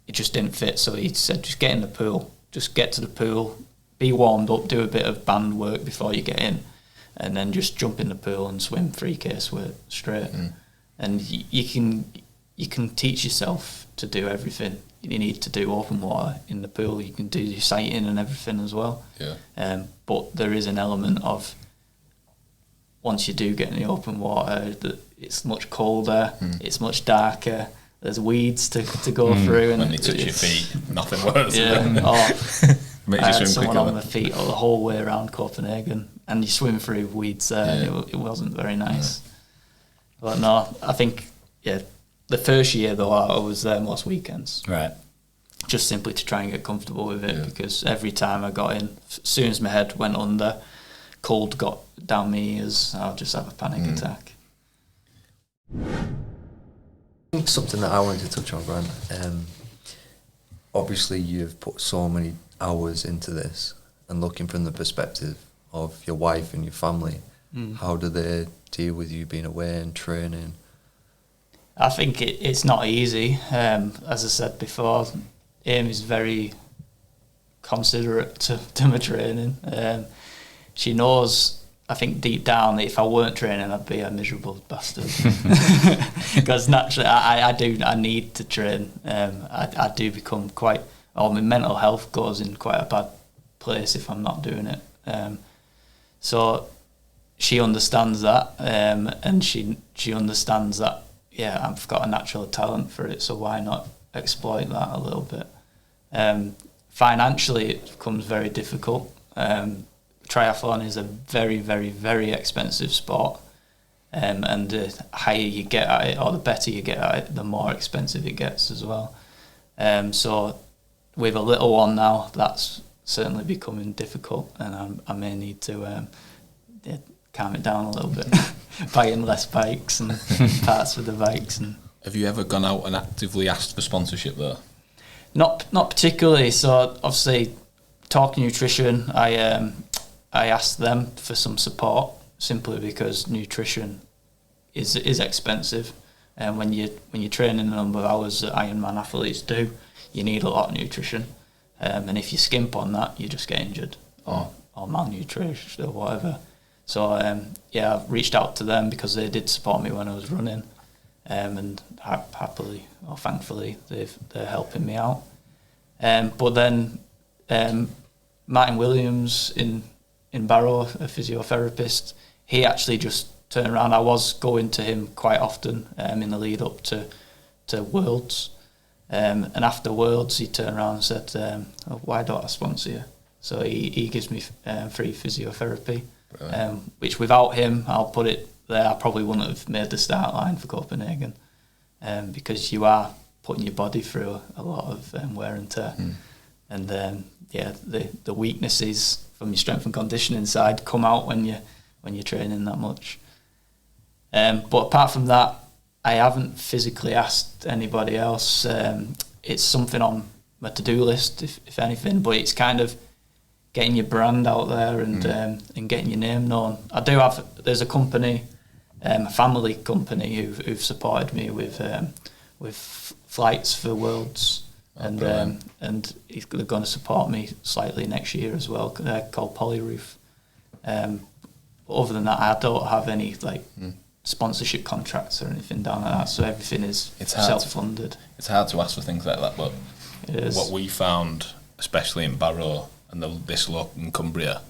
[SPEAKER 2] it just didn't fit. So he said, just get in the pool, just get to the pool, be warmed up, do a bit of band work before you get in, and then just jump in the pool and swim 3K straight. And you can teach yourself to do everything. You need to do open water in the pool. You can do your sighting and everything as well.
[SPEAKER 3] Yeah.
[SPEAKER 2] But there is an element of, once you do get in the open water, that it's much colder, it's much darker. There's weeds to go through, and
[SPEAKER 3] when you touch your feet, nothing works.
[SPEAKER 2] I had someone on my feet the whole way around Copenhagen, and you swim through weeds there, and it wasn't very nice. But no, I think the first year though I was there most weekends,
[SPEAKER 4] right,
[SPEAKER 2] just simply to try and get comfortable with it, because every time I got in, as soon as my head went under, cold got down my ears, I'll just have a panic attack.
[SPEAKER 1] Something that I wanted to touch on, Grant. Obviously, you've put so many hours into this, and looking from the perspective of your wife and your family, how do they deal with you being away and training?
[SPEAKER 2] I think it's not easy. As I said before, Amy is very considerate to my training. She knows, I think deep down, that if I weren't training, I'd be a miserable bastard. Because naturally, I need to train. I do become quite, my mental health goes in quite a bad place if I'm not doing it. So she understands that, and she understands that, I've got a natural talent for it, so why not exploit that a little bit? Financially, it becomes very difficult. Triathlon is a very, very, very expensive sport, and the higher you get at it, or the better you get at it, the more expensive it gets as well. So with a little one now, that's certainly becoming difficult, and I may need to calm it down a little bit, buying less bikes and parts for the bikes. And
[SPEAKER 3] have you ever gone out and actively asked for sponsorship there?
[SPEAKER 2] Not particularly. So obviously, Talking Nutrition, I asked them for some support, simply because nutrition is expensive, and when you're training the number of hours that Ironman athletes do, you need a lot of nutrition, and if you skimp on that, you just get injured or malnourished or whatever. So I reached out to them because they did support me when I was running, and happily or thankfully they're helping me out. But then Martin Williams in Barrow, a physiotherapist, he actually just turned around. I was going to him quite often in the lead up to Worlds, and after Worlds he turned around and said, why don't I sponsor you? So he gives me free physiotherapy, which without him, I'll put it there, I probably wouldn't have made the start line for Copenhagen, because you are putting your body through a lot of wear and tear, and the weaknesses from your strength and conditioning side come out when you're training that much. But apart from that, I haven't physically asked anybody else. It's something on my to-do list, if anything, but it's kind of, getting your brand out there and getting your name known. I do have. There's a company, a family company who've supported me with flights for Worlds, and they're going to support me slightly next year as well. They're called Polyroof. Other than that, I don't have any sponsorship contracts or anything down like that, so everything is self-funded.
[SPEAKER 3] It's hard to ask for things like that, but what we found, especially in Barrow and this local in Cumbria,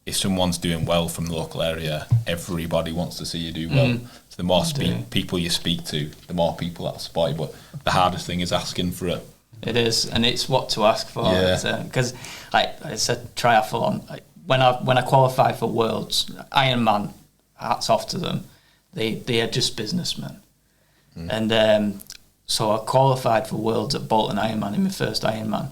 [SPEAKER 3] if someone's doing well from the local area, everybody wants to see you do well. So the more people you speak to, the more people that'll support you. But the hardest thing is asking for it.
[SPEAKER 2] It is, and it's what to ask for. Because, like I said, triathlon. When I qualified for Worlds, Ironman, hats off to them. They are just businessmen, and so I qualified for Worlds at Bolton Ironman in my first Ironman.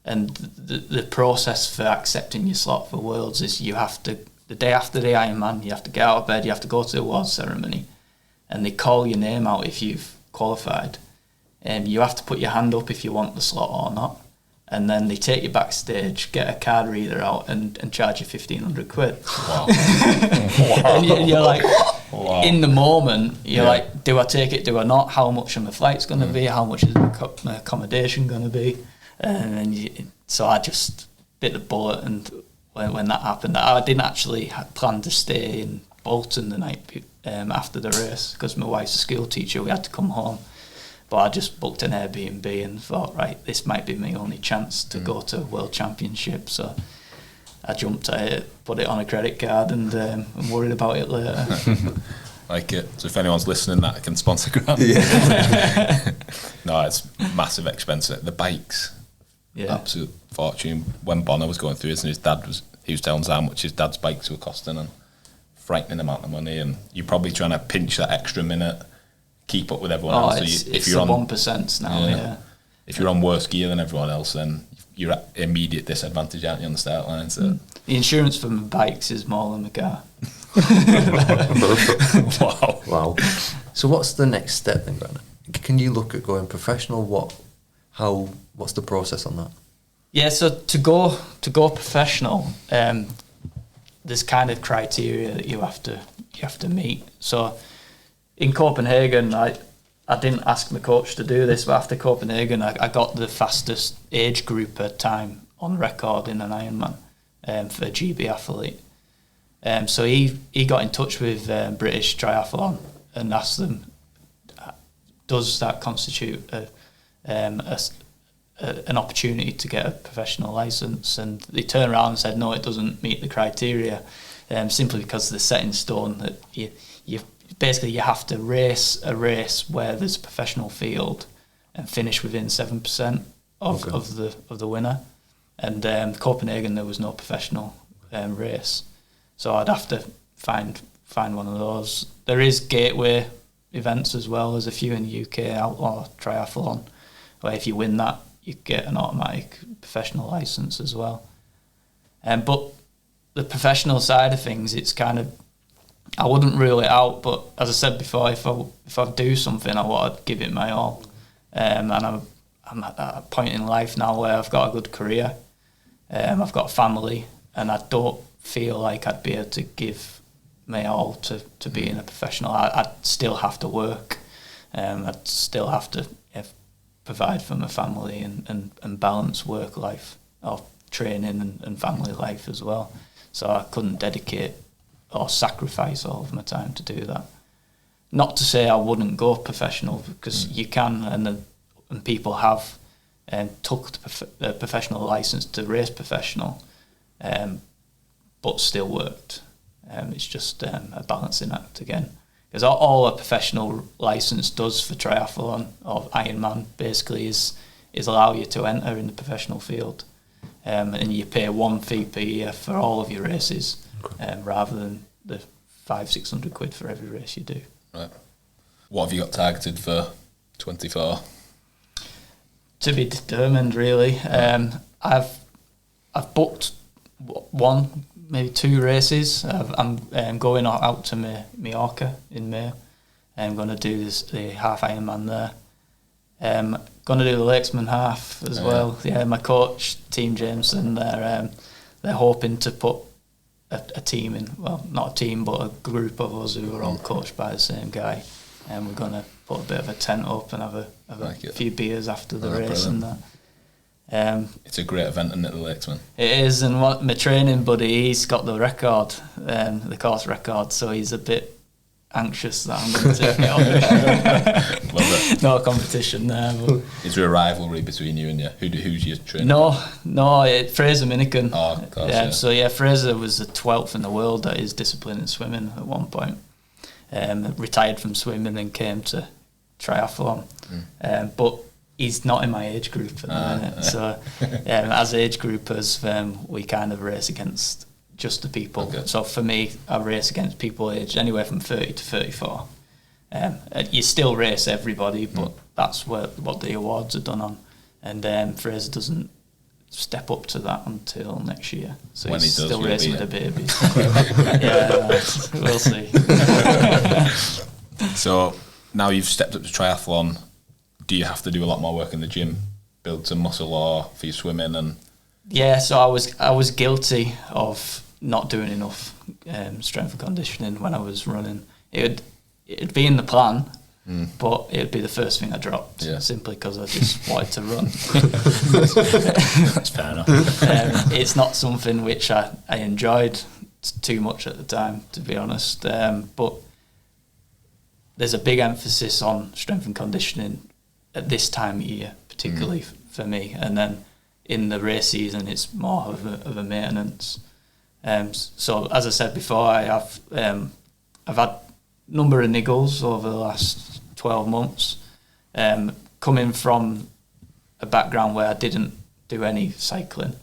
[SPEAKER 2] And the process for accepting your slot for Worlds is you have to, the day after the Ironman, you have to get out of bed, you have to go to the awards ceremony, and they call your name out if you've qualified. And you have to put your hand up if you want the slot or not. And then they take you backstage, get a card reader out and charge you 1,500 quid. Wow. And you're like, in the moment, you're like, do I take it, do I not? How much are my flights going to be? How much is my accommodation going to be? So I just bit the bullet, and when that happened, I didn't actually plan to stay in Bolton the night after the race, because my wife's a school teacher, we had to come home. But I just booked an Airbnb and thought, right, this might be my only chance to go to World Championship. So I jumped at it, put it on a credit card, and I'm worried about it later.
[SPEAKER 3] Like it. So if anyone's listening, that can sponsor Grant. No, it's massive expense. The bikes, absolute fortune. When Bonner was going through this, and he was telling us how much his dad's bikes were costing, and frightening amount of money. And you're probably trying to pinch that extra minute, keep up with everyone else.
[SPEAKER 2] If you're on 1% now,
[SPEAKER 3] if you're on worse gear than everyone else, then you're at immediate disadvantage, aren't you, on the start line? So
[SPEAKER 2] the insurance for my bikes is more than the car.
[SPEAKER 1] Wow. So what's the next step then, Grant? Can you look at going professional? What's the process on that?
[SPEAKER 2] Yeah, so to go professional, there's kind of criteria that you have to meet. So in Copenhagen, I didn't ask my coach to do this, but after Copenhagen, I got the fastest age grouper time on record in an Ironman for a GB athlete. So he got in touch with British Triathlon and asked them, does that constitute an opportunity to get a professional licence? And they turned around and said, no, it doesn't meet the criteria, simply because they're set in stone that you have to race a race where there's a professional field and finish within 7% of the winner. And Copenhagen, there was no professional race, so I'd have to find one of those. There is gateway events as well. There's a few in the UK, Outlaw Triathlon, where if you win that, you get an automatic professional licence as well. But the professional side of things, it's kind of, I wouldn't rule it out, but as I said before, if I do something, I want to give it my all. And I'm at that point in life now where I've got a good career, I've got a family, and I don't feel like I'd be able to give my all to being a professional. I'd still have to work, I'd still have to provide for my family and balance work life, or training and family life as well. So I couldn't dedicate or sacrifice all of my time to do that. Not to say I wouldn't go professional, because you can, and people have took the professional license to race professional, but still worked. It's just a balancing act again. Because all a professional license does for triathlon or Ironman basically is allow you to enter in the professional field, and you pay one fee per year for all of your races, rather than the 500-600 quid for every race you do.
[SPEAKER 3] Right. What have you got targeted for 24?
[SPEAKER 2] To be determined, really. I've booked one, maybe two races. I'm going out to Mallorca in May. I'm going to do the half Ironman there. Going to do the Lakesman half as well. Yeah, my coach, Team Jameson, they're hoping to put a team in, well, not a team, but a group of us who are all coached by the same guy, and we're going to put a bit of a tent up and have a few beers after the race. Brilliant. And that.
[SPEAKER 3] It's a great event, isn't it, the Lakes, man?
[SPEAKER 2] It is, and my training buddy, he's got the record, the course record, so he's a bit anxious that I'm going to take it on.
[SPEAKER 3] Love it.
[SPEAKER 2] No competition there. But
[SPEAKER 3] is there a rivalry between you and you? Who's your trainer?
[SPEAKER 2] No, Fraser Minikin.
[SPEAKER 3] Oh, of course, yeah.
[SPEAKER 2] So yeah, Fraser was the 12th in the world at his discipline in swimming at one point. Retired from swimming and came to triathlon. But he's not in my age group at the minute. So as age groupers, we kind of race against just the people. Okay. So for me, I race against people aged anywhere from 30 to 34. You still race everybody, but that's what the awards are done on. And Fraser doesn't step up to that until next year. So when he's still racing with the babies. Yeah, we'll see.
[SPEAKER 3] So now you've stepped up to triathlon, do you have to do a lot more work in the gym, build some muscle or for your swimming? And
[SPEAKER 2] yeah, so I was guilty of not doing enough strength and conditioning when I was running. It'd be in the plan, but it'd be the first thing I dropped, simply because I just wanted to run.
[SPEAKER 4] That's fair enough.
[SPEAKER 2] It's not something which I enjoyed too much at the time, to be honest. But there's a big emphasis on strength and conditioning at this time of year, particularly for me. And then in the race season, it's more of a maintenance. So as I said before, I've had a number of niggles over the last 12 months, coming from a background where I didn't do any cycling,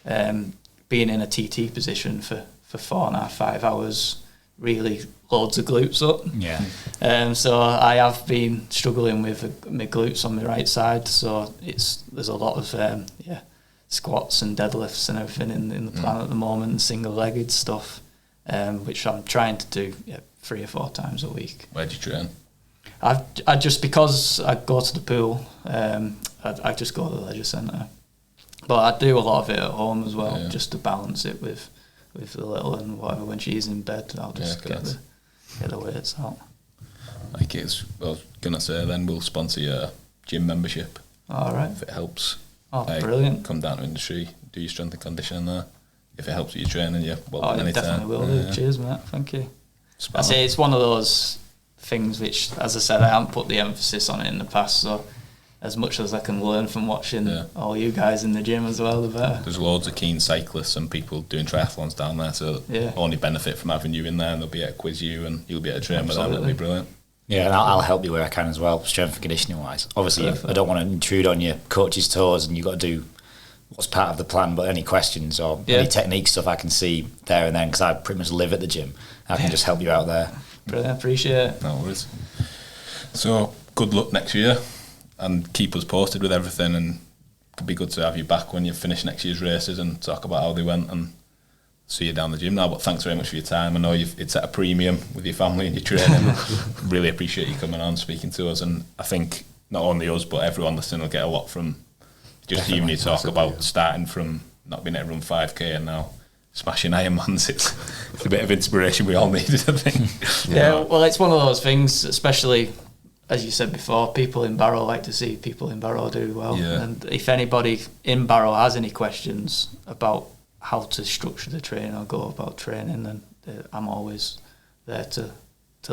[SPEAKER 2] being in a TT position for 4.5, 5 hours, really loads of glutes up.
[SPEAKER 4] Yeah.
[SPEAKER 2] So I have been struggling with my glutes on my right side, so there's a lot of squats and deadlifts and everything in the plan at the moment, and single-legged stuff, which I'm trying to do 3 or 4 times a week.
[SPEAKER 3] Where do you train?
[SPEAKER 2] I just, because I go to the pool, I just go to the leisure centre. But I do a lot of it at home as well, just to balance it with the little and whatever. When she's in bed, I'll just get the weights out.
[SPEAKER 3] I was going to say then we'll sponsor your gym membership.
[SPEAKER 2] All right.
[SPEAKER 3] If it helps.
[SPEAKER 2] Oh, brilliant.
[SPEAKER 3] Come down to industry, do your strength and conditioning there. If it helps with your training,
[SPEAKER 2] anytime. Definitely will do. Cheers, mate. Thank you. I say it's one of those things which, as I said, I haven't put the emphasis on it in the past, so as much as I can learn from watching all you guys in the gym as well, the better.
[SPEAKER 3] There's loads of keen cyclists and people doing triathlons down there, so only benefit from having you in there, and they'll be able to quiz you and you'll be able to train with them. It'll be brilliant.
[SPEAKER 4] Yeah, and I'll help you where I can as well, strength and conditioning wise. Obviously, I don't want to intrude on your coach's toes, and you've got to do what's part of the plan, but any questions or any technique stuff I can see there and then, because I pretty much live at the gym. I can just help you out there.
[SPEAKER 2] Brilliant, appreciate it.
[SPEAKER 3] No worries. So, good luck next year, and keep us posted with everything, and it'd be good to have you back when you finish next year's races and talk about how they went, and see you down the gym now. But thanks very much for your time. I know it's at a premium with your family and your training. Really appreciate you coming on, speaking to us, and I think not only us but everyone listening will get a lot from just hearing you talk about starting from not being able to run 5k and now smashing Ironmans. It's a bit of inspiration we all needed, I think.
[SPEAKER 2] Well, it's one of those things, especially as you said before, people in Barrow like to see people in Barrow do well. And if anybody in Barrow has any questions about how to structure the training or go about training, then I'm always there to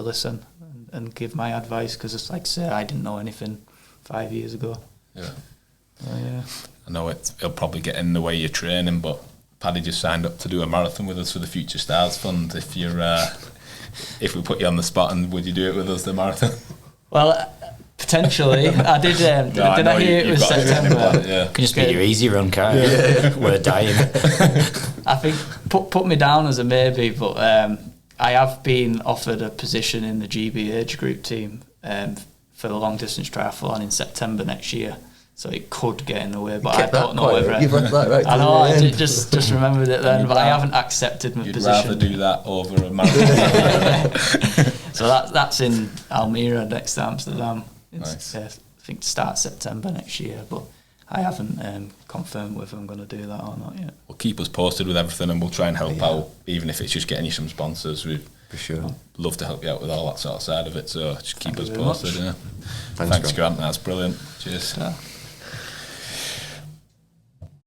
[SPEAKER 2] listen and give my advice, because it's like, say, I didn't know anything 5 years ago.
[SPEAKER 3] I know it'll probably get in the way of your training, but Paddy just signed up to do a marathon with us for the Future Stars Fund. If you're if we put you on the spot, and would you do it with us, the marathon?
[SPEAKER 2] Well, potentially. I did. Did I hear it was September?
[SPEAKER 4] Can just be your easy run, can't you? We're dying.
[SPEAKER 2] I think put me down as a maybe, but I have been offered a position in the GB age group team for the long distance triathlon in September next year. So it could get in the way, but I don't know whether.
[SPEAKER 1] You've read that right.
[SPEAKER 2] I know. I just remembered it then, but I haven't accepted my position.
[SPEAKER 3] You'd rather do that over a marathon.
[SPEAKER 2] So that's in Almere next to Amsterdam.
[SPEAKER 3] Nice.
[SPEAKER 2] I think start September next year, but I haven't confirmed whether I'm going to do that or not yet.
[SPEAKER 3] Well, keep us posted with everything, and we'll try and help out, even if it's just getting you some sponsors. We'd
[SPEAKER 1] for sure
[SPEAKER 3] love to help you out with all that sort of side of it. So just keep us
[SPEAKER 2] very
[SPEAKER 3] posted.
[SPEAKER 2] much.
[SPEAKER 3] Yeah. Thanks, Grant. That's brilliant. Cheers.
[SPEAKER 2] Yeah.